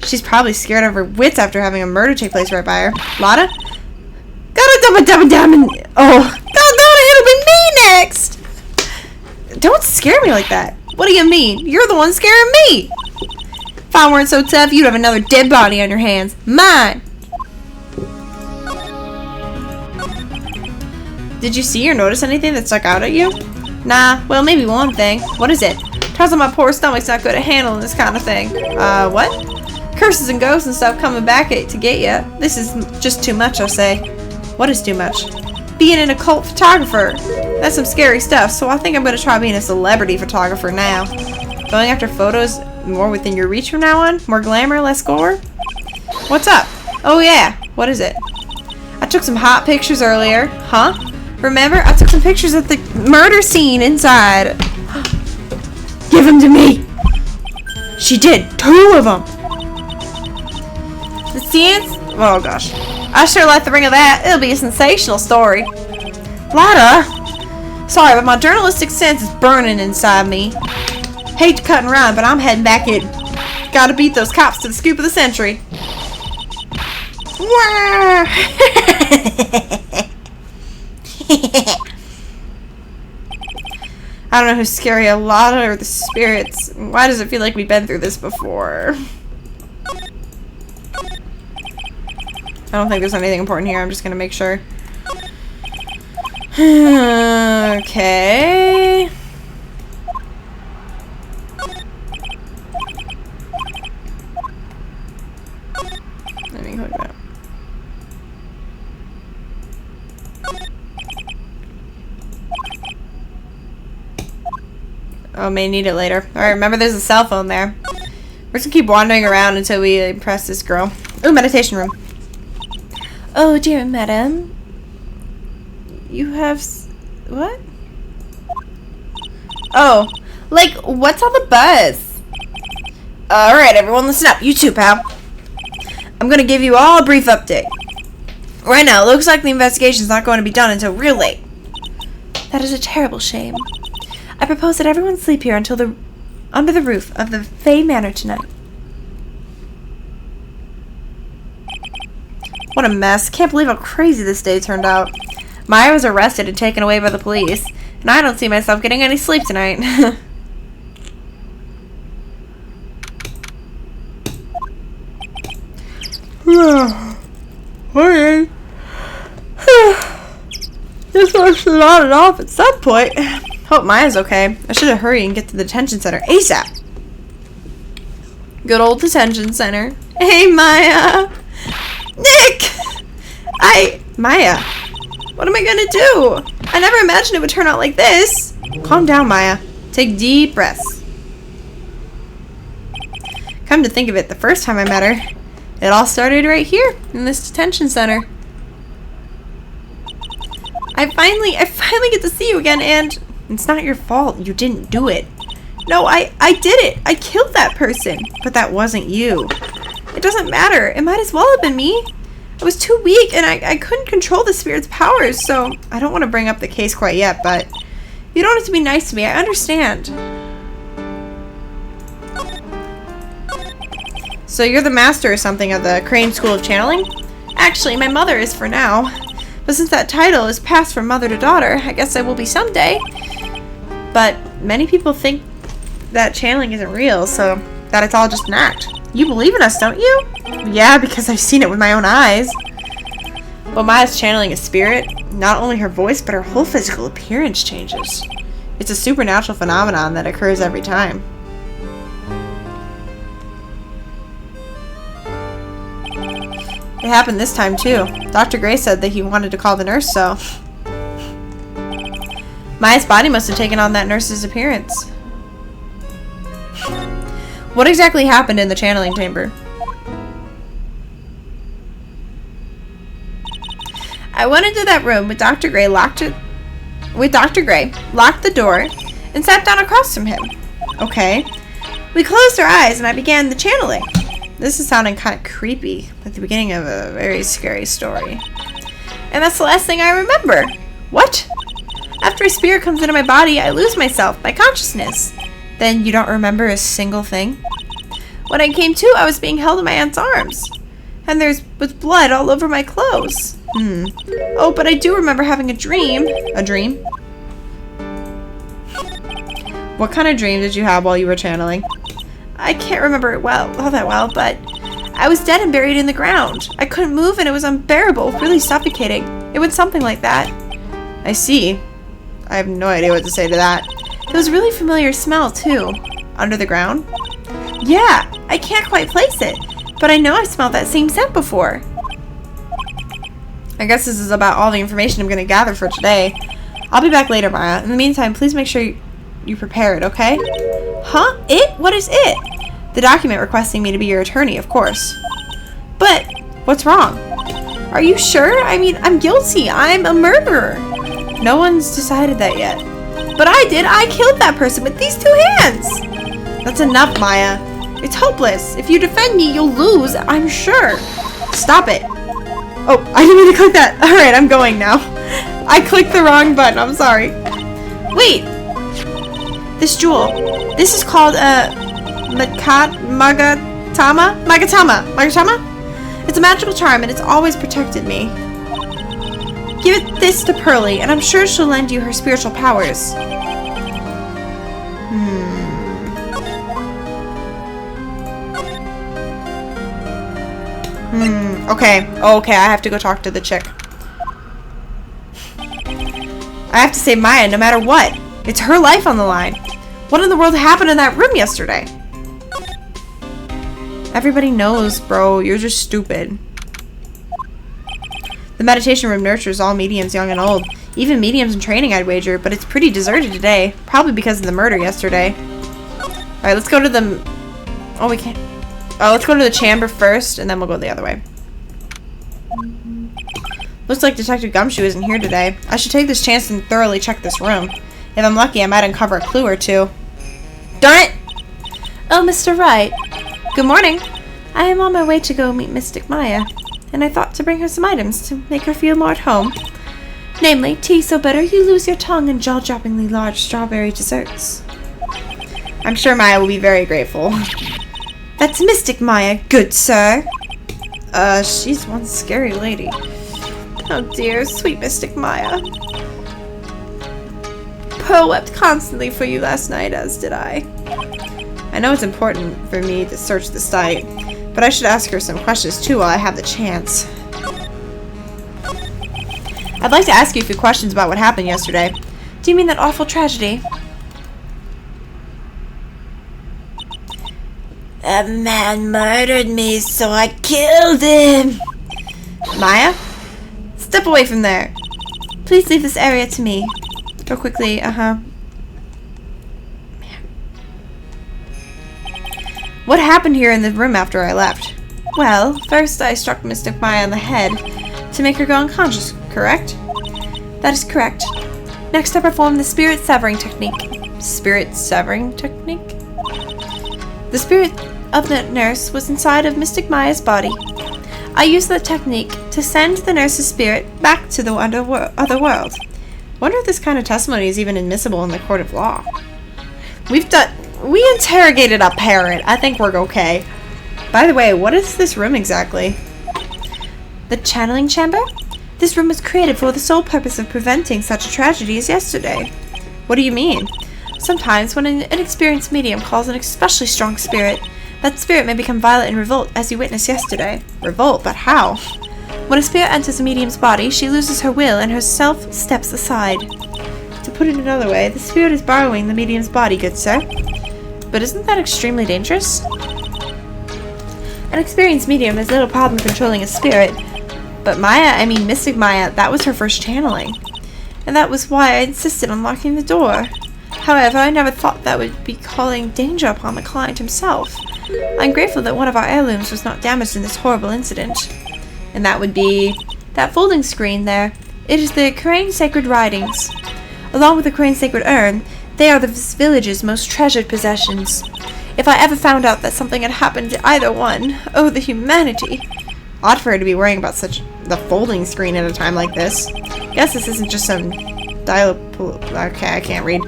She's probably scared of her wits after having a murder take place right by her. Lotta? Oh, it'll be me next! Don't scare me like that. What do you mean? You're the one scaring me! If I weren't so tough, you'd have another dead body on your hands. Mine! Did you see or notice anything that stuck out at you? Nah, well, maybe one thing. What is it? Turns out my poor stomach's not good at handling this kind of thing. What? Curses and ghosts and stuff coming back to get you. This is just too much, I'll say. What is too much? Being an occult photographer. That's some scary stuff, so I think I'm going to try being a celebrity photographer now. Going after photos more within your reach from now on? More glamour, less gore? What's up? Oh yeah, what is it? I took some hot pictures earlier. Huh? Remember? I took some pictures of the murder scene inside. Give them to me! She did! 2 of them! The scenes? Oh gosh. I sure like the ring of that. It'll be a sensational story. Lada! Sorry, but my journalistic sense is burning inside me. Hate to cut and run, but I'm heading back in. Gotta beat those cops to the scoop of the century. I don't know who's scary, a Lada or the spirits. Why does it feel like we've been through this before? I don't think there's anything important here. I'm just gonna make sure. Okay. Let me click that. Oh, may need it later. Alright, remember there's a cell phone there. We're just gonna keep wandering around until we impress this girl. Ooh, meditation room. Oh, dear madam. You have... what? Oh, like, what's all the buzz? Alright, everyone, listen up. You too, pal. I'm gonna give you all a brief update. Right now, it looks like the investigation's not going to be done until real late. That is a terrible shame. I propose that everyone sleep here until under the roof of the Fey Manor tonight. What a mess. Can't believe how crazy this day turned out. Maya was arrested and taken away by the police, and I don't see myself getting any sleep tonight. Okay. This was nodded off at some point. Hope Maya's okay. I should have hurried and get to the detention center ASAP. Good old detention center. Hey, Maya. Nick! Maya. What am I gonna do? I never imagined it would turn out like this. Calm down, Maya. Take deep breaths. Come to think of it, the first time I met her, it all started right here in this detention center. I finally get to see you again, and it's not your fault. You didn't do it. No, I did it. I killed that person, but that wasn't you. It doesn't matter. It might as well have been me. I was too weak, and I couldn't control the spirit's powers, so I don't want to bring up the case quite yet, but you don't have to be nice to me. I understand. So you're the master or something of the Crane School of Channeling? Actually, my mother is for now. But since that title is passed from mother to daughter, I guess I will be someday. But many people think that channeling isn't real, so that it's all just an act. You believe in us, don't you? Yeah, because I've seen it with my own eyes. Well, Maya's channeling a spirit. Not only her voice, but her whole physical appearance changes. It's a supernatural phenomenon that occurs every time. It happened this time, too. Dr. Gray said that he wanted to call the nurse, so... Maya's body must have taken on that nurse's appearance. What exactly happened in the channeling chamber? I went into that room with Dr. Gray, locked the door, and sat down across from him. Okay. We closed our eyes and I began the channeling. This is sounding kind of creepy, like the beginning of a very scary story. And that's the last thing I remember. What? After a spirit comes into my body, I lose myself, my consciousness. Then you don't remember a single thing? When I came to, I was being held in my aunt's arms. And there was blood all over my clothes. Oh, but I do remember having a dream. A dream? What kind of dream did you have while you were channeling? I can't remember it all that well, but I was dead and buried in the ground. I couldn't move and it was unbearable, really suffocating. It was something like that. I see. I have no idea what to say to that. It was a really familiar smell, too. Under the ground? Yeah, I can't quite place it, but I know I've smelled that same scent before. I guess this is about all the information I'm going to gather for today. I'll be back later, Maya. In the meantime, please make sure you prepare it, okay? Huh? It? What is it? The document requesting me to be your attorney, of course. But, what's wrong? Are you sure? I mean, I'm guilty. I'm a murderer. No one's decided that yet. But I did. I killed that person with these 2 hands. That's enough, Maya. It's hopeless. If you defend me, you'll lose, I'm sure. Stop it. Oh, I didn't mean to click that. Alright, I'm going now. I clicked the wrong button. I'm sorry. Wait. This jewel. This is called Magatama? Magatama? It's a magical charm and it's always protected me. Give this to Pearly and I'm sure she'll lend you her spiritual powers. Okay. Okay, I have to go talk to the chick. I have to save Maya no matter what. It's her life on the line. What in the world happened in that room yesterday? Everybody knows, bro. You're just stupid. The meditation room nurtures all mediums, young and old. Even mediums in training, I'd wager, but it's pretty deserted today. Probably because of the murder yesterday. Alright, let's go to the... Oh, we can't... Oh, let's go to the chamber first, and then we'll go the other way. Looks like Detective Gumshoe isn't here today. I should take this chance and thoroughly check this room. If I'm lucky, I might uncover a clue or two. Darn it! Oh, Mr. Wright. Good morning. I am on my way to go meet Mystic Maya, and I thought to bring her some items to make her feel more at home. Namely, tea so bitter you lose your tongue and jaw-droppingly large strawberry desserts. I'm sure Maya will be very grateful. That's Mystic Maya, good sir. She's one scary lady. Oh dear, sweet Mystic Maya. Pearl wept constantly for you last night, as did I. I know it's important for me to search the site, but I should ask her some questions too while I have the chance. I'd like to ask you a few questions about what happened yesterday. Do you mean that awful tragedy? A man murdered me, so I killed him. Maya? Step away from there. Please leave this area to me. Go quickly, What happened here in the room after I left? Well, first I struck Mystic Maya on the head to make her go unconscious, correct? That is correct. Next I performed the spirit severing technique. Spirit severing technique? The spirit of the nurse was inside of Mystic Maya's body. I used that technique to send the nurse's spirit back to the other world. Wonder if this kind of testimony is even admissible in the court of law. We interrogated a parrot. I think we're okay. By the way, what is this room exactly? The channeling chamber? This room was created for the sole purpose of preventing such a tragedy as yesterday. What do you mean? Sometimes when an inexperienced medium calls an especially strong spirit, that spirit may become violent and revolt, as you witnessed yesterday. Revolt? But how? When a spirit enters a medium's body, she loses her will and her self steps aside. To put it another way, the spirit is borrowing the medium's body, good sir. But isn't that extremely dangerous? An experienced medium has little problem controlling a spirit. But Mystic Maya, that was her first channeling. And that was why I insisted on locking the door. However, I never thought that would be calling danger upon the client himself. I'm grateful that one of our heirlooms was not damaged in this horrible incident. And that would be... that folding screen there. It is the Crane Sacred Writings. Along with the Crane Sacred Urn, they are this village's most treasured possessions. If I ever found out that something had happened to either one, oh, the humanity. Odd for her to be worrying about the folding screen at a time like this. Guess this isn't just some okay, I can't read.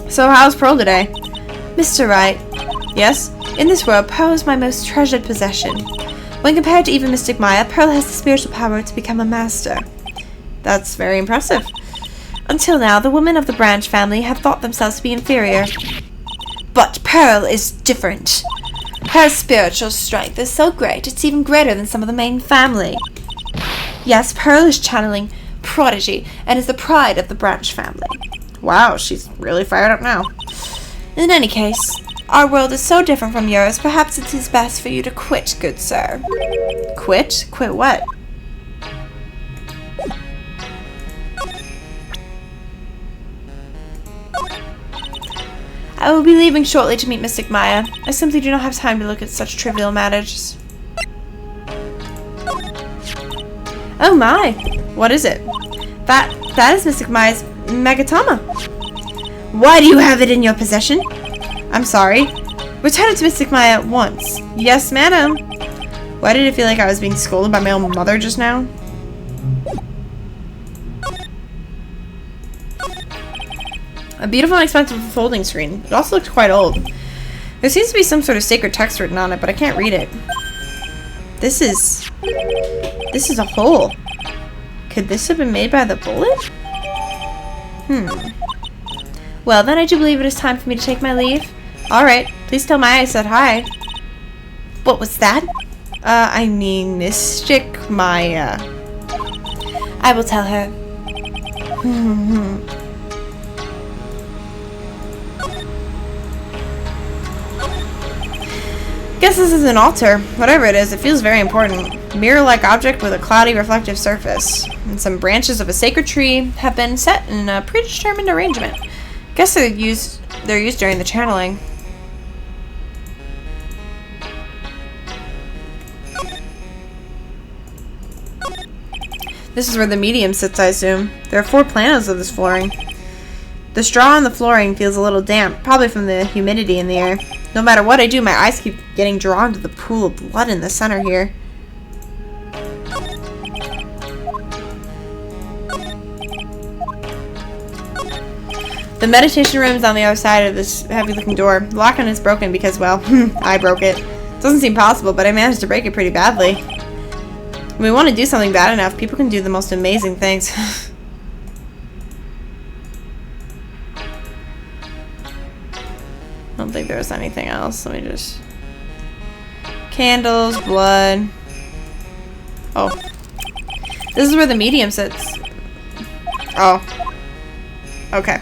So how's Pearl today? Mr. Wright. Yes? In this world, Pearl is my most treasured possession. When compared to even Mystic Maya, Pearl has the spiritual power to become a master. That's very impressive. Until now, the women of the Branch family have thought themselves to be inferior. But Pearl is different. Her spiritual strength is so great, it's even greater than some of the main family. Yes, Pearl is channeling prodigy and is the pride of the Branch family. Wow, she's really fired up now. In any case, our world is so different from yours, perhaps it is best for you to quit, good sir. Quit? Quit what? I will be leaving shortly to meet Mystic Maya. I simply do not have time to look at such trivial matters. Oh my! What is it? That is Mystic Maya's Magatama. Why do you have it in your possession? I'm sorry. Return it to Mystic Maya at once. Yes, madam. Why did it feel like I was being scolded by my own mother just now? A beautiful and expensive folding screen. It also looked quite old. There seems to be some sort of sacred text written on it, but I can't read it. This is a hole. Could this have been made by the bullet? Well, then I do believe it is time for me to take my leave. Alright, please tell Maya I said hi. What was that? I mean, Mystic Maya. I will tell her. Guess this is an altar. Whatever it is, it feels very important. Mirror-like object with a cloudy reflective surface. And some branches of a sacred tree have been set in a predetermined arrangement. Guess they're used during the channeling. This is where the medium sits, I assume. There are 4 planos of this flooring. The straw on the flooring feels a little damp, probably from the humidity in the air. No matter what I do, my eyes keep getting drawn to the pool of blood in the center here. The meditation room is on the other side of this heavy-looking door. The lock on it is broken because, well, I broke it. Doesn't seem possible, but I managed to break it pretty badly. When we want to do something bad enough, people can do the most amazing things. I don't think there was anything else. Let me just... Candles, blood. Oh. This is where the medium sits. Oh. Okay.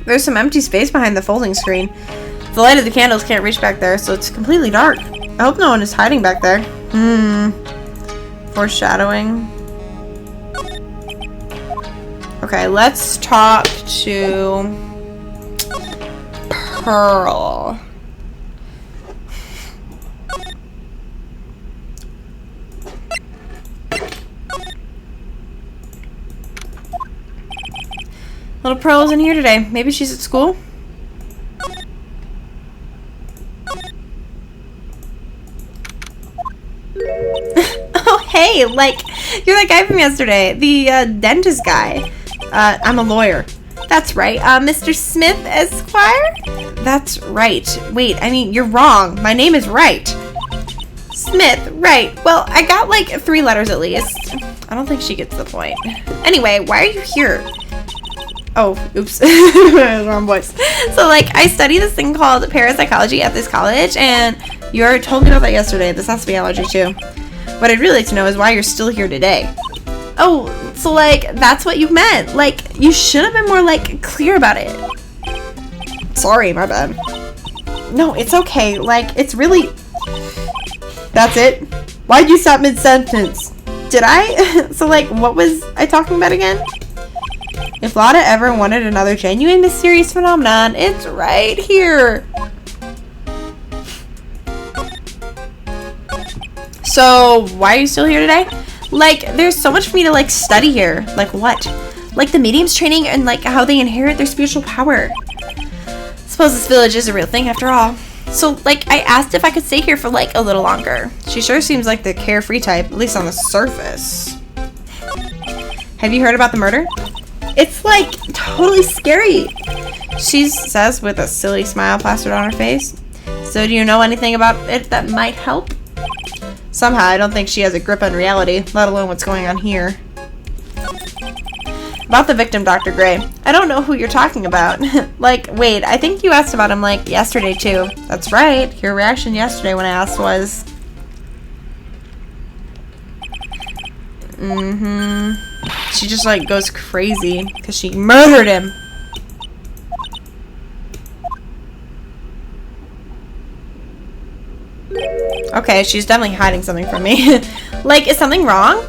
There's some empty space behind the folding screen. The light of the candles can't reach back there, so it's completely dark. I hope no one is hiding back there. Foreshadowing. Okay, let's talk to Pearl. Little Pearl isn't here today. Maybe she's at school? Oh, hey, like, you're that guy from yesterday. The, dentist guy. I'm a lawyer. That's right. Mr. Smith, Esquire? That's right. Wait, I mean, you're wrong. My name is Wright. Smith, right. Well, I got, like, 3 letters at least. I don't think she gets the point. Anyway, why are you here? Oh, oops. Wrong voice. So, like, I study this thing called parapsychology at this college, and you already told me about that yesterday. This has to be allergy, too. What I'd really like to know is why you're still here today. Oh, so, like, that's what you meant. Like, you should have been more, like, clear about it. Sorry, my bad. No, it's okay. Like, it's really... That's it? Why'd you stop mid-sentence? Did I? So, like, what was I talking about again? If Lotta ever wanted another genuine mysterious phenomenon, it's right here. So, why are you still here today? Like, there's so much for me to, like, study here. Like, what? Like, the medium's training and, like, how they inherit their spiritual power. Suppose this village is a real thing after all. So, like, I asked if I could stay here for, like, a little longer. She sure seems like the carefree type, at least on the surface. Have you heard about the murder? It's, like, totally scary. She says with a silly smile plastered on her face. So do you know anything about it that might help? Somehow, I don't think she has a grip on reality, let alone what's going on here. About the victim, Dr. Gray. I don't know who you're talking about. Like, wait, I think you asked about him, like, yesterday, too. That's right. Your reaction yesterday when I asked was... She just, like, goes crazy because she murdered him. Okay, she's definitely hiding something from me. Like, is something wrong?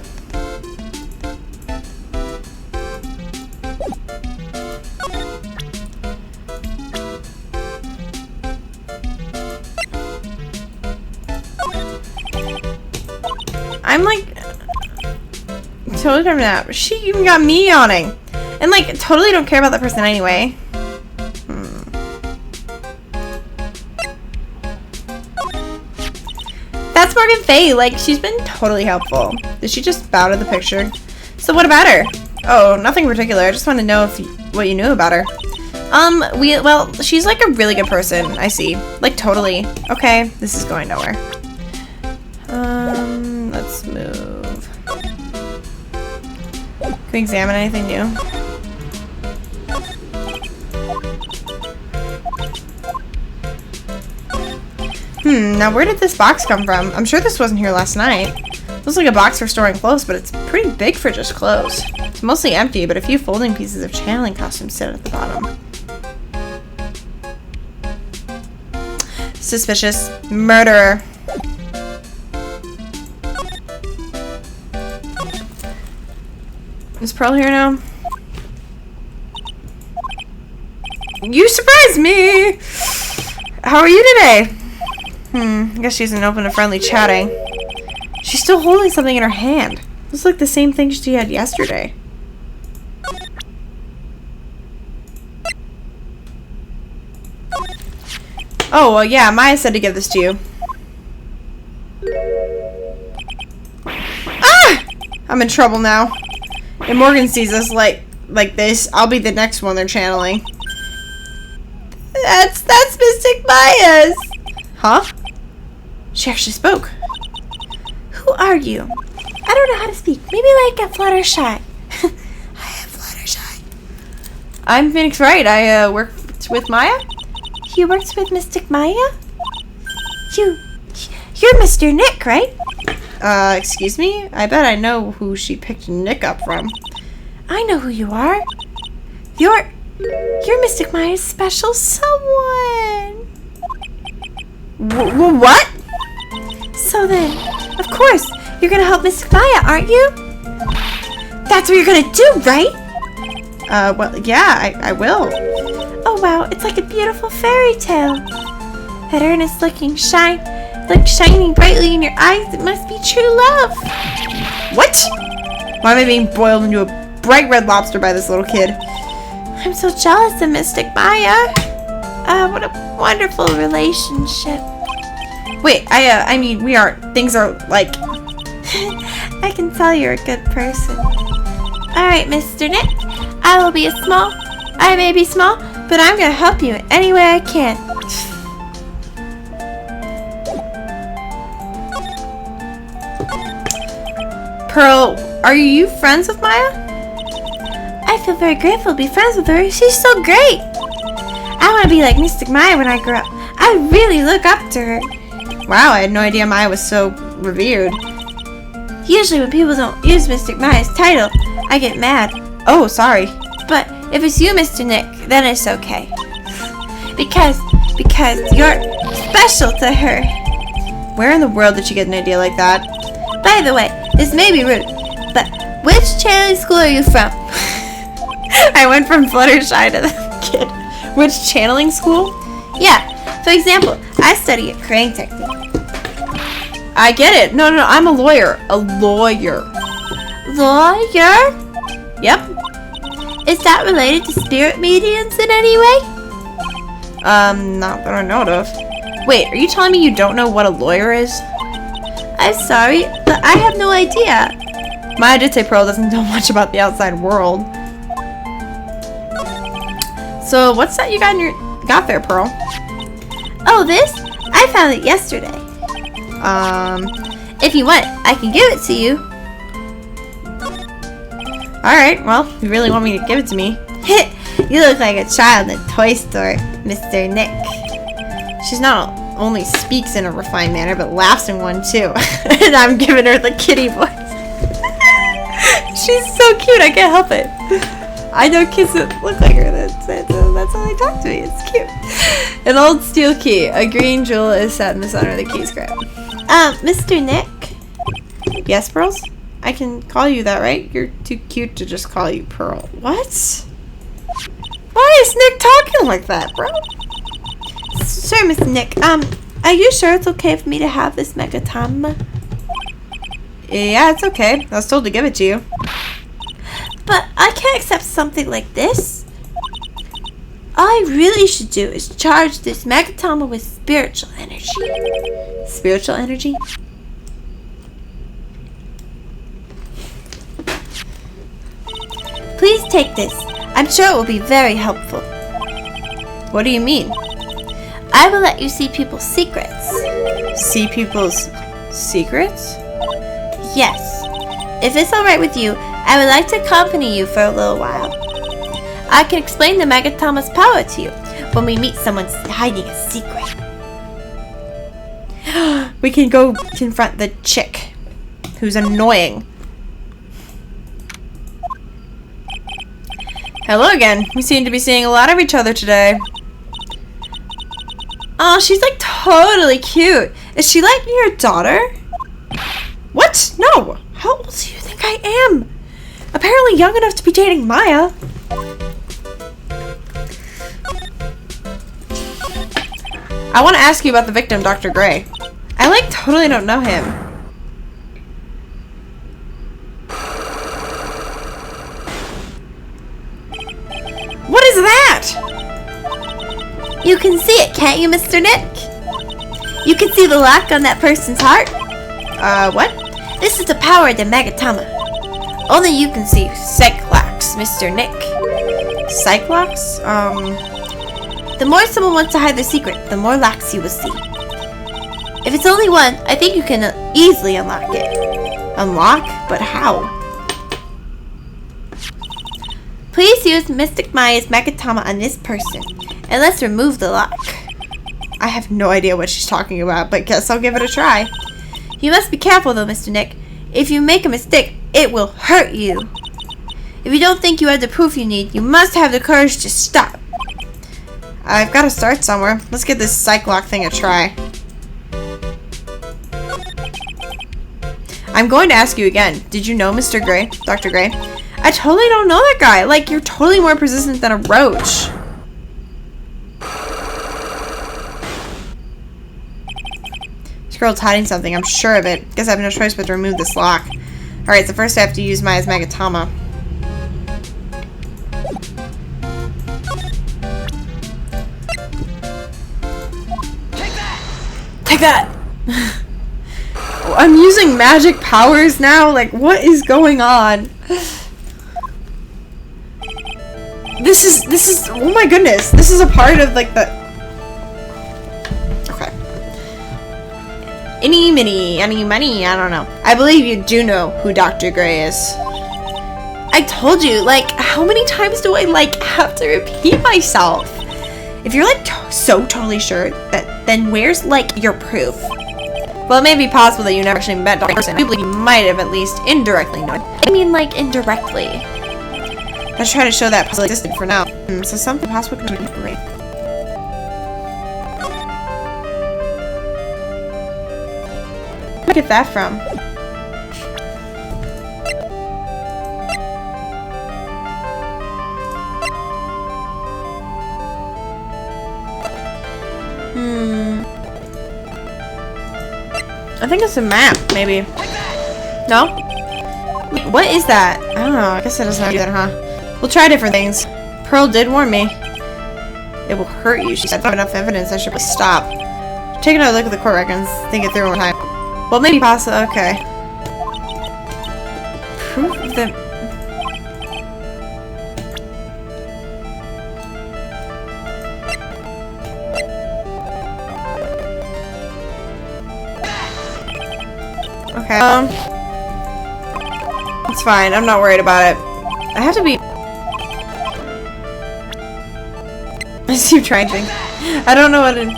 I'm like... totally don't nap. She even got me yawning. And like, totally don't care about that person anyway. That's Morgan Faye. Like, she's been totally helpful. Did she just bow to the picture? So what about her? Oh, nothing in particular. I just want to know what you knew about her. Well, she's like a really good person. I see. Like, totally. Okay, this is going nowhere. Let's move. Can we examine anything new? Now where did this box come from? I'm sure this wasn't here last night. Looks like a box for storing clothes, but it's pretty big for just clothes. It's mostly empty, but a few folding pieces of channeling costumes sit at the bottom. Suspicious. Murderer. Is Pearl here now? You surprised me! How are you today? I guess she isn't open to friendly chatting. She's still holding something in her hand. Looks like the same thing she had yesterday. Oh, well, yeah, Maya said to give this to you. Ah! I'm in trouble now. If Morgan sees us like this, I'll be the next one they're channeling. That's Mystic Maya's. Huh? She actually spoke. Who are you? I don't know how to speak. Maybe like a Fluttershy. I am Fluttershy. I'm Phoenix Wright. I worked with Maya. You worked with Mystic Maya? You're Mr. Nick, right? Excuse me? I bet I know who she picked Nick up from. I know who you are. You're Mystic Maya's special someone. What? So then, of course, you're gonna help Mystic Maya, aren't you? That's what you're gonna do, right? Well, yeah, I will. Oh wow, it's like a beautiful fairy tale. That earnest looking shining brightly in your eyes, it must be true love. What? Why am I being boiled into a bright red lobster by this little kid? I'm so jealous of Mystic Maya. What a wonderful relationship. Wait, I mean, we aren't. Things are like... I can tell you're a good person. Alright, Mr. Nick. I may be small, but I'm gonna help you in any way I can. Pearl, are you friends with Maya? I feel very grateful to be friends with her. She's so great. I want to be like Mystic Maya when I grow up. I really look up to her. Wow, I had no idea Maya was so revered. Usually when people don't use Mystic Maya's title, I get mad. Oh, sorry. But if it's you, Mr. Nick, then it's okay. Because you're special to her. Where in the world did she get an idea like that? By the way, this may be rude, but which channeling school are you from? I went from Fluttershy to the kid. Which channeling school? Yeah. For example, I study a crane technique. I get it. No, I'm a lawyer. A lawyer. Lawyer? Yep. Is that related to spirit mediums in any way? Not that I know of. Wait, are you telling me you don't know what a lawyer is? I'm sorry, but I have no idea. Maya did say Pearl doesn't know much about the outside world. So, what's that you got there, Pearl? Oh, this? I found it yesterday. If you want, I can give it to you. Alright, well, if you really want me to give it to me. You look like a child in a toy store, Mr. Nick. She's not only speaks in a refined manner, but laughs in one too. And I'm giving her the kitty voice. She's so cute, I can't help it. I know kids that look like her, that's how they talk to me, it's cute. An old steel key. A green jewel is set in the center of the key scrap. Mr. Nick? Yes, Pearls? I can call you that, right? You're too cute to just call you Pearl. What? Why is Nick talking like that, bro? Sure, Mr. Nick. Are you sure it's okay for me to have this Megatama? Yeah, it's okay. I was told to give it to you. But I can't accept something like this. All I really should do is charge this Magatama with spiritual energy. Spiritual energy? Please take this. I'm sure it will be very helpful. What do you mean? I will let you see people's secrets. See people's secrets? Yes. If it's alright with you, I would like to accompany you for a little while. I can explain the Magatama's power to you when we meet someone hiding a secret. We can go confront the chick who's annoying. Hello again. We seem to be seeing a lot of each other today. Oh, she's like totally cute. Is she like your daughter? What? No. How old do you think I am? Apparently young enough to be dating Maya. I want to ask you about the victim, Dr. Gray. I like totally don't know him. What is that? You can see it, can't you, Mr. Nick? You can see the lock on that person's heart? What? This is the power of the Magatama. Only you can see Cyclox, Mr. Nick. Cyclox? The more someone wants to hide their secret, the more locks you will see. If it's only one, I think you can easily unlock it. Unlock? But how? Please use Mystic Maya's Magatama on this person, and let's remove the lock. I have no idea what she's talking about, but guess I'll give it a try. You must be careful though, Mr. Nick. If you make a mistake, it will hurt you. If you don't think you have the proof you need, you must have the courage to stop. I've got to start somewhere. Let's give this Cyclock thing a try. I'm going to ask you again. Did you know Mr. Gray? Dr. Gray? I totally don't know that guy. Like, you're totally more persistent than a roach. This girl's hiding something. I'm sure of it. Guess I have no choice but to remove this lock. Alright, so first I have to use Maya's Magatama. Take that! I'm using magic powers now? Like, what is going on? This is, oh my goodness. This is a part of, like, the... Okay. Any mini, any money, I don't know. I believe you do know who Dr. Gray is. I told you, like, how many times do I, like, have to repeat myself? If you're, like, so totally sure, then where's, like, your proof? Well, it may be possible that you never actually met Dr. Person. I believe you might have at least indirectly known. I mean, like, indirectly. Let's try to show that possibly existed for now. So something possible could be great. Where did I get that from? I think it's a map, maybe. No? Wait, what is that? I don't know. I guess it doesn't have either, huh? We'll try different things. Pearl did warn me. It will hurt you. She said, I don't have enough evidence. I should probably stop. Take another look at the court records. Think it through one time. Well, maybe possible. Okay. Proof of the... Okay, it's fine. I'm not worried about it. I have to be... I see you trying things. I don't know what it...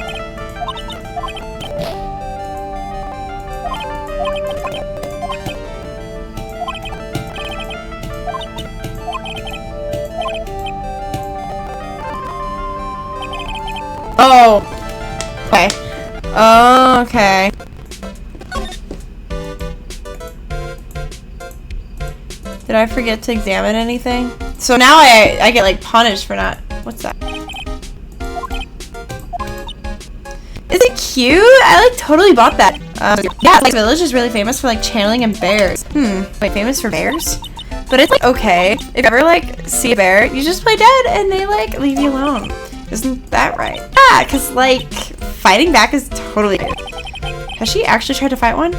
Oh. Okay. Oh, okay. Did I forget to examine anything? So now I get like punished for not... What's that? Is it cute? I like totally bought that. Yeah, like, the village is really famous for like channeling and bears. Wait, famous for bears? But it's like, okay, if you ever like see a bear, you just play dead and they like leave you alone. Isn't that right? Yeah, because like fighting back is totally good. Has she actually tried to fight one?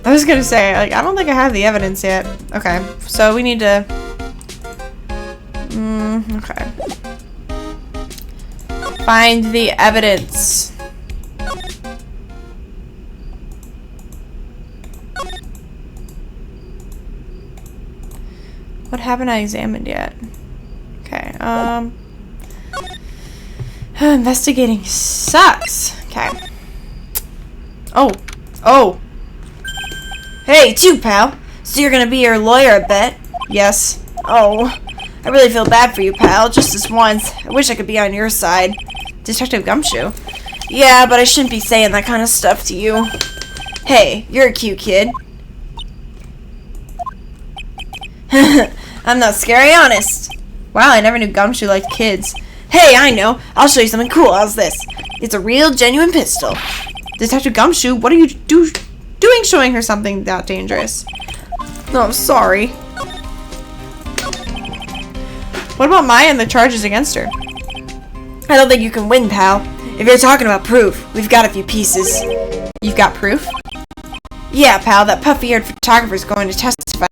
I was gonna say, like, I don't think I have the evidence yet. Okay, so we need to... okay. Find the evidence. What haven't I examined yet? Okay, investigating sucks. Okay. Oh! Hey, it's you, pal. So you're gonna be your lawyer, I bet? Yes. Oh, I really feel bad for you, pal. Just this once. I wish I could be on your side. Detective Gumshoe? Yeah, but I shouldn't be saying that kind of stuff to you. Hey, you're a cute kid. I'm not scary, honest. Wow, I never knew Gumshoe liked kids. Hey, I know. I'll show you something cool. How's this? It's a real, genuine pistol. Detective Gumshoe, what are you doing showing her something that dangerous? No, I'm sorry. What about Maya and the charges against her? I don't think you can win, pal. If you're talking about proof, we've got a few pieces. You've got proof? Yeah, pal, that puffy-haired photographer's going to testify.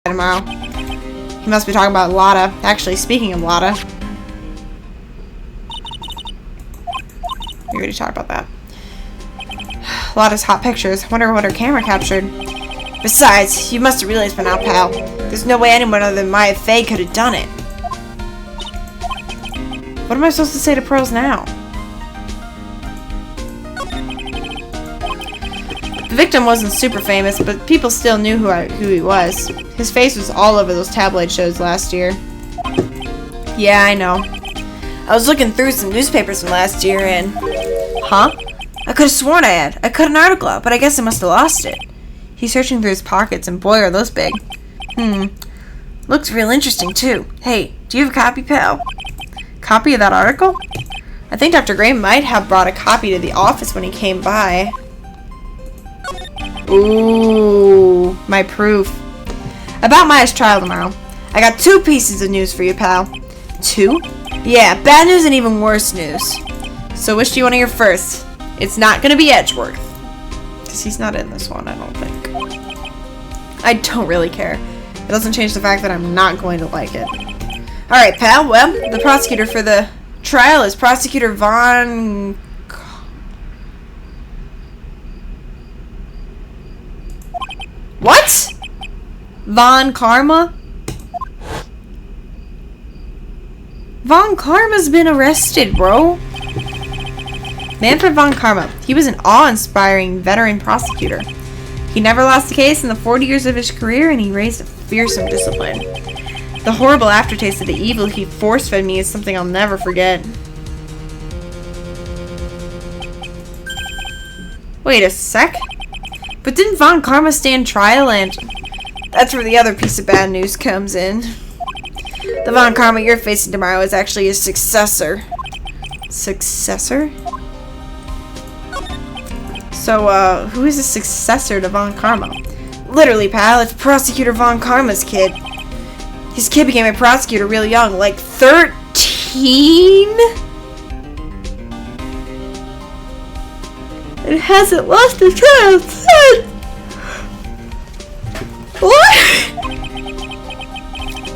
Tomorrow. He must be talking about Lotta. Actually, speaking of Lotta. We already talked about that. Lotta's hot pictures. Wonder what her camera captured. Besides, you must have realized by now, pal. There's no way anyone other than Maya Fey could have done it. What am I supposed to say to Pearls now? The victim wasn't super famous, but people still knew who he was. His face was all over those tabloid shows last year. Yeah, I know. I was looking through some newspapers from last year and... Huh? I could have sworn I cut an article out, but I guess I must have lost it. He's searching through his pockets, and boy, are those big. Looks real interesting, too. Hey, do you have a copy, pal? Copy of that article? I think Dr. Gray might have brought a copy to the office when he came by. Ooh, my proof. About Maya's trial tomorrow. I got 2 pieces of news for you, pal. 2? Yeah, bad news and even worse news. So which do you want to hear first? It's not going to be Edgeworth. Because he's not in this one, I don't think. I don't really care. It doesn't change the fact that I'm not going to like it. Alright, pal. Well, the prosecutor for the trial is Prosecutor Von... What? Von Karma? Von Karma's been arrested, bro. Manfred Von Karma. He was an awe-inspiring veteran prosecutor. He never lost a case in the 40 years of his career, and he raised a fearsome discipline. The horrible aftertaste of the evil he force-fed me is something I'll never forget. Wait a sec. But didn't Von Karma stand trial and... That's where the other piece of bad news comes in. The Von Karma you're facing tomorrow is actually his successor. Successor? So, who is the successor to Von Karma? Literally, pal, it's Prosecutor Von Karma's kid. His kid became a prosecutor real young, like 13? It hasn't lost a trial since. What?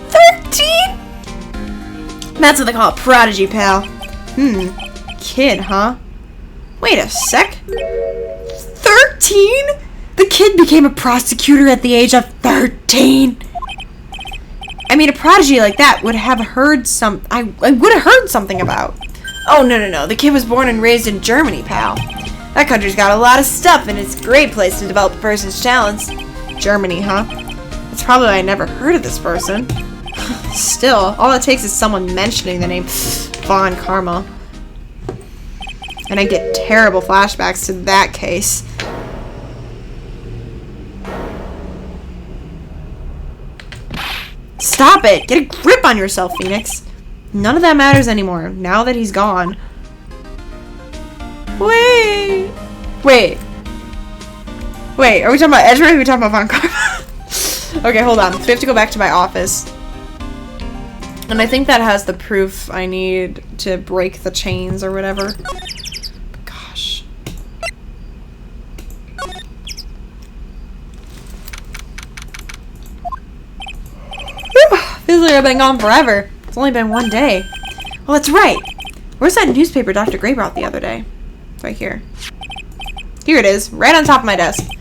13? That's what they call a prodigy, pal. Kid, huh? Wait a sec. 13? The kid became a prosecutor at the age of 13. I mean, a prodigy like that would have heard I would have heard something about. Oh, no. The kid was born and raised in Germany, pal. That country's got a lot of stuff, and it's a great place to develop a person's talents. Germany, huh? That's probably why I never heard of this person. Still, all it takes is someone mentioning the name Von Karma. And I get terrible flashbacks to that case. Stop it! Get a grip on yourself, Phoenix. None of that matters anymore, now that he's gone. Wait, are we talking about Edgeworth or are we talking about Von Karma? Okay, hold on. So we have to go back to my office. And I think that has the proof I need to break the chains or whatever. Gosh. Feels like I've been gone forever. It's only been one day. Well, that's right. Where's that newspaper Dr. Gray brought the other day? Right here. Here it is, right on top of my desk.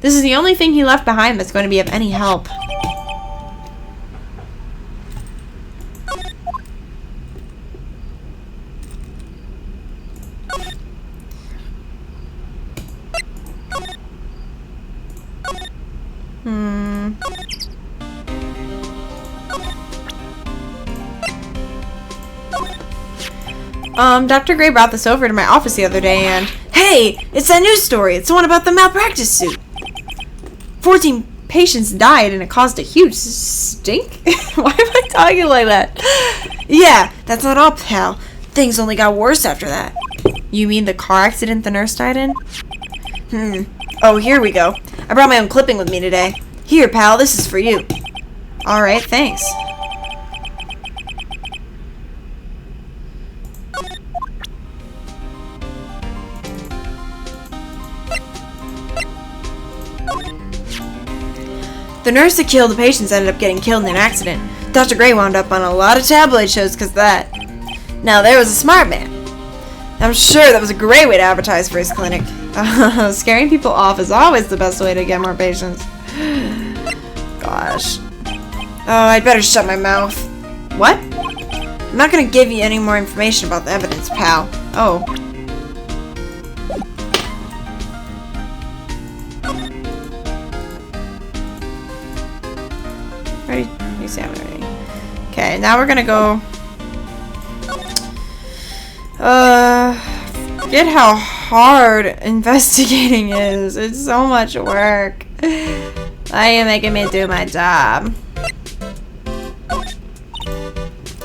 This is the only thing he left behind that's going to be of any help. Dr. Gray brought this over to my office the other day and... Hey! It's that news story! It's the one about the malpractice suit! 14 patients died and it caused a huge stink? Why am I talking like that? Yeah, that's not all, pal. Things only got worse after that. You mean the car accident the nurse died in? Oh, here we go. I brought my own clipping with me today. Here, pal, this is for you. Alright, thanks. The nurse that killed the patients ended up getting killed in an accident. Dr. Gray wound up on a lot of tabloid shows because of that. Now, there was a smart man. I'm sure that was a great way to advertise for his clinic. Scaring people off is always the best way to get more patients. Gosh. Oh, I'd better shut my mouth. What? I'm not going to give you any more information about the evidence, pal. Oh. Ready? Examining. Okay, now we're gonna go. Forget how hard investigating is. It's so much work. I am making me do my job.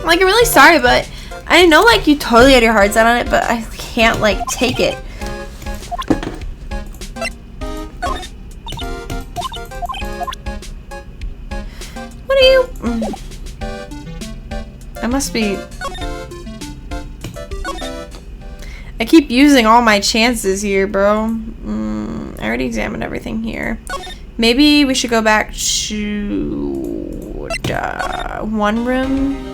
Like, I'm really sorry, but I know, like, you totally had your heart set on it, but I can't, like, take it. What are you? I must be. I keep using all my chances here, bro. I already examined everything here. Maybe we should go back to one room.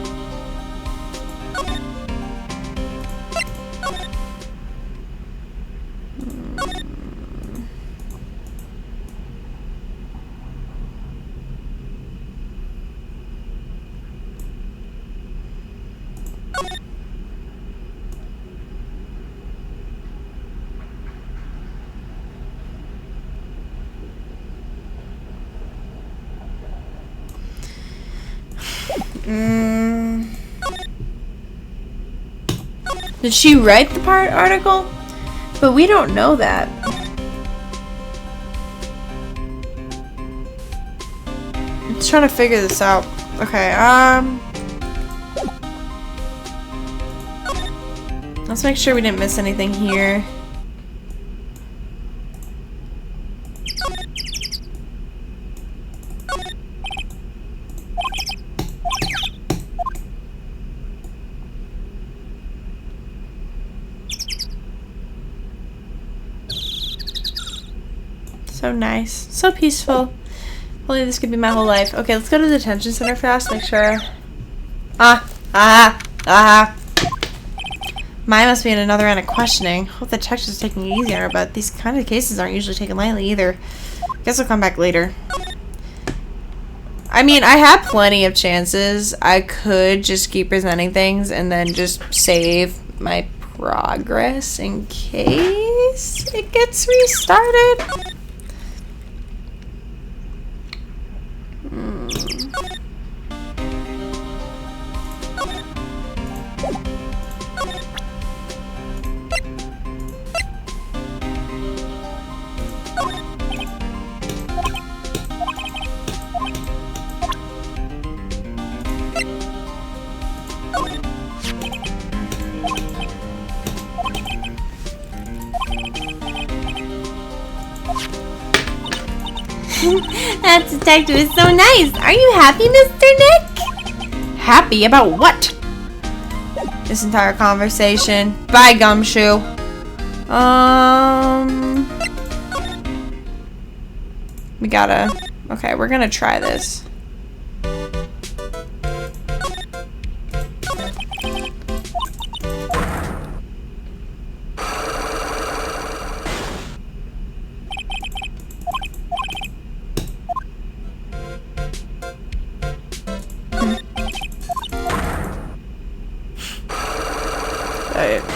Did she write the article? But we don't know that. Let's try to figure this out. Okay, let's make sure we didn't miss anything here. So nice. So peaceful. Hopefully this could be my whole life. Okay, let's go to the detention center fast. Make sure. Maya must be in another round of questioning. Hope the detective's taking it easy on her, but these kind of cases aren't usually taken lightly either. Guess I'll come back later. I mean, I have plenty of chances. I could just keep presenting things and then just save my progress in case it gets restarted. That detective is so nice. Are you happy, Mr. Nick? Happy about what? This entire conversation. Bye, Gumshoe. We gotta... Okay, we're gonna try this.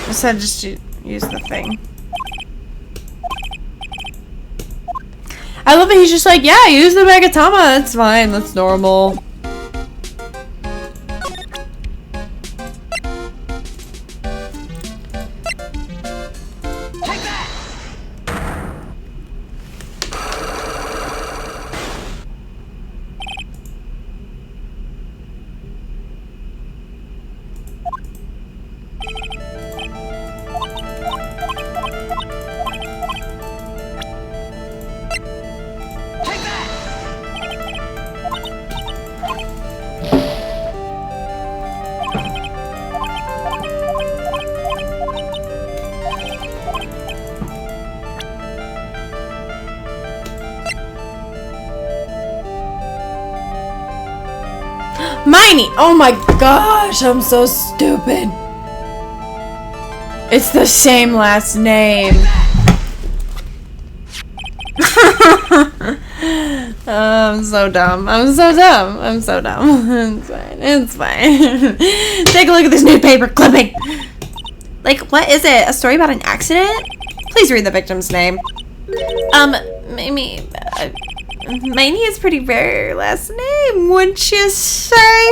I said just use the thing. I love that he's just like, yeah, use the Megatama. That's fine. That's normal. Miney! Oh my gosh, I'm so stupid. It's the same last name. I'm so dumb. I'm so dumb. I'm so dumb. It's fine. It's fine. Take a look at this newspaper clipping. Like, what is it? A story about an accident? Please read the victim's name. Maybe. Miney is pretty rare last name, wouldn't you say?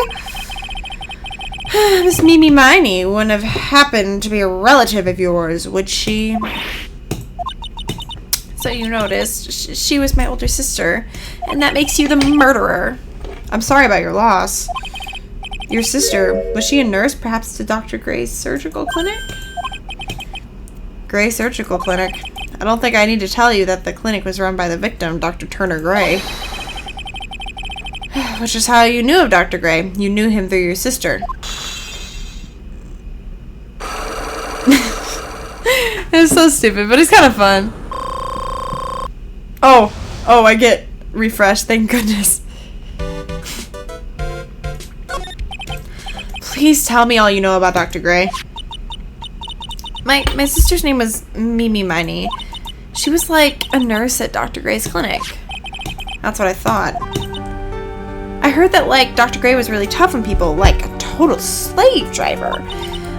Miss Mimi Miney wouldn't have happened to be a relative of yours, would she? So you noticed, she was my older sister, and that makes you the murderer. I'm sorry about your loss. Your sister, was she a nurse, perhaps to Dr. Gray's surgical clinic? Gray Surgical Clinic. I don't think I need to tell you that the clinic was run by the victim, Dr. Turner Gray. Which is how you knew of Dr. Gray. You knew him through your sister. It's so stupid, but it's kind of fun. Oh, I get refreshed, thank goodness. Please tell me all you know about Dr. Gray. My sister's name was Mimi Miney. She was like a nurse at Dr. Gray's clinic. That's what I thought. I heard that like Dr. Gray was really tough on people, like a total slave driver.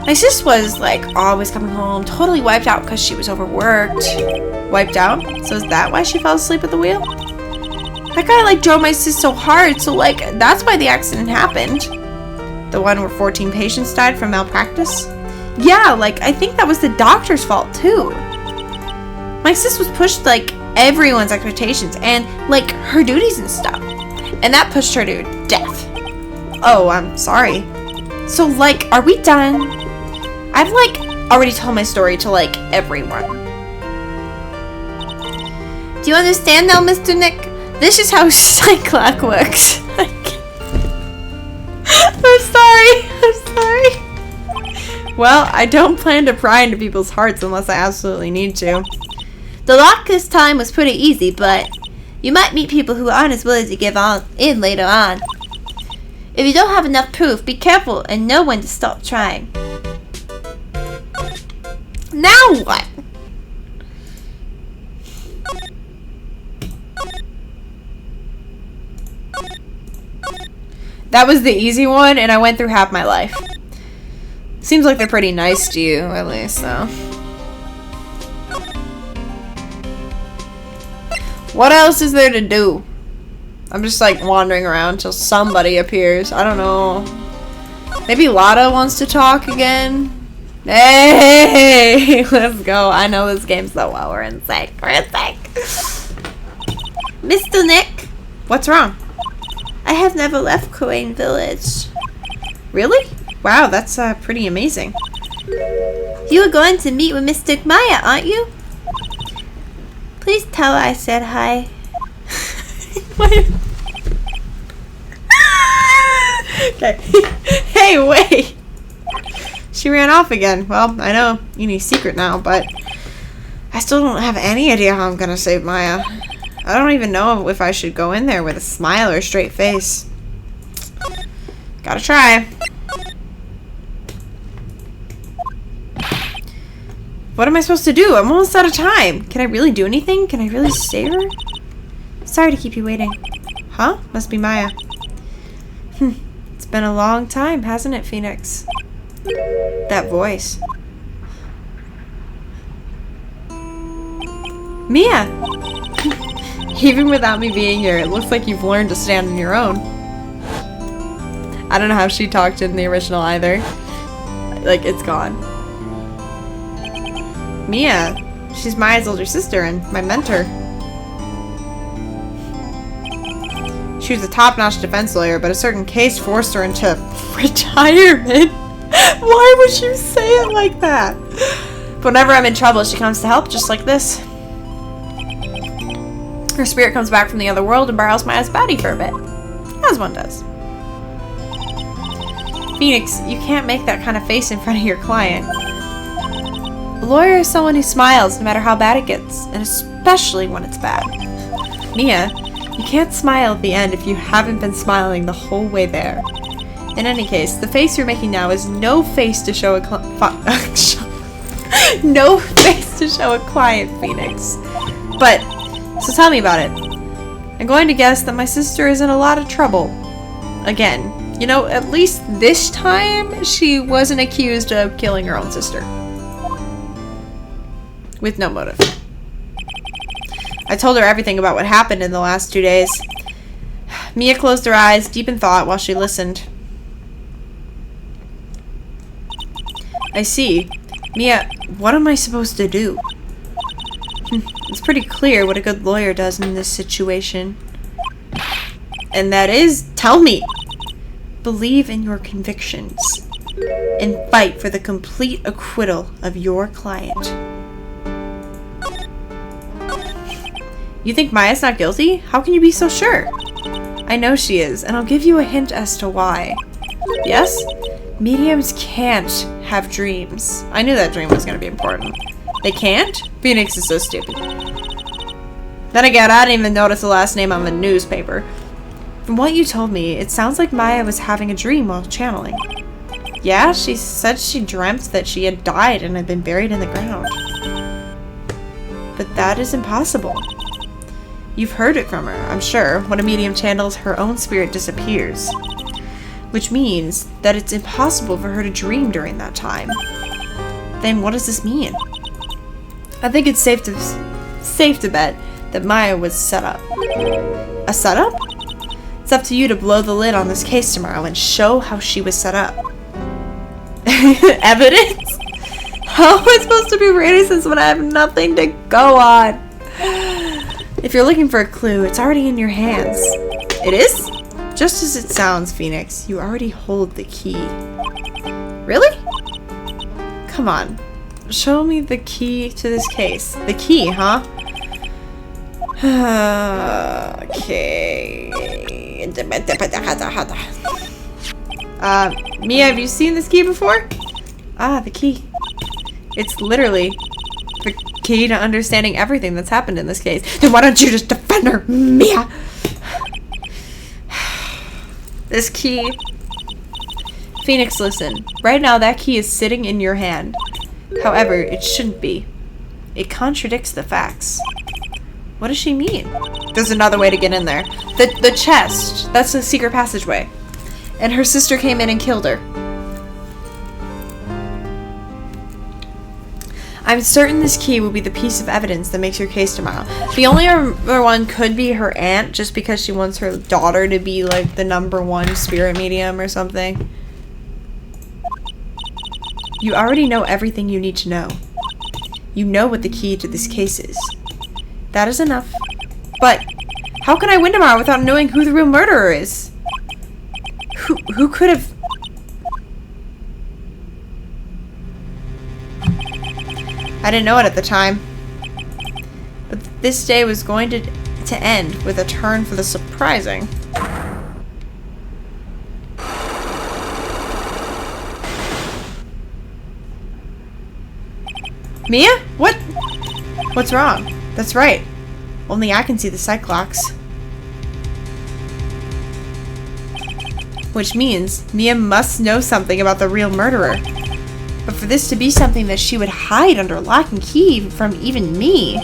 My sis was like always coming home, totally wiped out because she was overworked. Wiped out? So is that why she fell asleep at the wheel? That guy like drove my sis so hard, so like that's why the accident happened. The one where 14 patients died from malpractice? Yeah, like I think that was the doctor's fault too. My sis was pushed like everyone's expectations and like her duties and stuff. And that pushed her to death. Oh, I'm sorry. So like, are we done? I've like already told my story to like everyone. Do you understand now, Mr. Nick? This is how Cyclock works. I'm sorry. Well, I don't plan to pry into people's hearts unless I absolutely need to. The lock this time was pretty easy, but you might meet people who aren't as willing to give in later on. If you don't have enough proof, be careful and know when to stop trying. Now what? That was the easy one, and I went through half my life. Seems like they're pretty nice to you, at least, so. What else is there to do? I'm just like wandering around till somebody appears. I don't know. Maybe Lotta wants to talk again. Hey, let's go. I know this game so well. We're in sync. We're in sync. Mr. Nick, What's wrong? I have never left Korean Village. Really? Wow, that's pretty amazing. You are going to meet with Mr. Maya, aren't you? Please tell her I said hi. Okay. Hey, wait! She ran off again. Well, I know you need a secret now, but I still don't have any idea how I'm gonna save Maya. I don't even know if I should go in there with a smile or a straight face. Gotta try. What am I supposed to do? I'm almost out of time. Can I really do anything? Can I really save her? Sorry to keep you waiting. Huh? Must be Maya. It's been a long time, hasn't it, Phoenix? That voice. Mia! Even without me being here, it looks like you've learned to stand on your own. I don't know how she talked in the original either. Like, it's gone. Mia. She's Maya's older sister and my mentor. She was a top-notch defense lawyer, but a certain case forced her into retirement. Why would you say it like that? But whenever I'm in trouble, she comes to help, just like this. Her spirit comes back from the other world and borrows Maya's body for a bit. As one does. Phoenix, you can't make that kind of face in front of your client. A lawyer is someone who smiles no matter how bad it gets, and especially when it's bad. Mia, you can't smile at the end if you haven't been smiling the whole way there. In any case, the face you're making now is no face to show a no face to show a client, Phoenix. But, so tell me about it. I'm going to guess that my sister is in a lot of trouble. Again, you know, at least this time she wasn't accused of killing her own sister. With no motive. I told her everything about what happened in the last 2 days. Mia closed her eyes, deep in thought, while she listened. I see. Mia, what am I supposed to do? It's pretty clear what a good lawyer does in this situation. And that is, tell me. Believe in your convictions. And fight for the complete acquittal of your client. You think Maya's not guilty? How can you be so sure? I know she is, and I'll give you a hint as to why. Yes? Mediums can't have dreams. I knew that dream was going to be important. They can't? Phoenix is so stupid. Then again, I didn't even notice the last name on the newspaper. From what you told me, it sounds like Maya was having a dream while channeling. Yeah, she said she dreamt that she had died and had been buried in the ground. But that is impossible. You've heard it from her, I'm sure. When a medium channels, her own spirit disappears. Which means that it's impossible for her to dream during that time. Then what does this mean? I think it's safe to bet that Maya was set up. A setup? It's up to you to blow the lid on this case tomorrow and show how she was set up. Evidence? How am I supposed to be innocent when I have nothing to go on? If you're looking for a clue, it's already in your hands. It is? Just as it sounds, Phoenix, you already hold the key. Really? Come on. Show me the key to this case. The key, huh? Okay. Mia, have you seen this key before? Ah, the key. It's literally the key to understanding everything that's happened in this case. Then why don't you just defend her, Mia? This key... Phoenix, listen. Right now, that key is sitting in your hand. However, it shouldn't be. It contradicts the facts. What does she mean? There's another way to get in there. The chest. That's the secret passageway. and her sister came in and killed her. I'm certain this key will be the piece of evidence that makes your case tomorrow. The only other one could be her aunt, just because she wants her daughter to be like the #1 spirit medium or something. You already know everything you need to know. You know what the key to this case is. That is enough. But how can I win tomorrow without knowing who the real murderer is? Who could have... I didn't know it at the time. But this day was going to end with a turn for the surprising. Mia? What? What's wrong? That's right. Only I can see the Cyclops. Which means Mia must know something about the real murderer. But for this to be something that she would hide under lock and key from even me...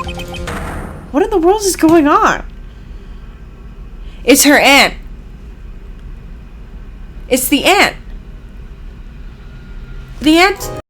What in the world is going on? It's her aunt. It's the aunt. The aunt...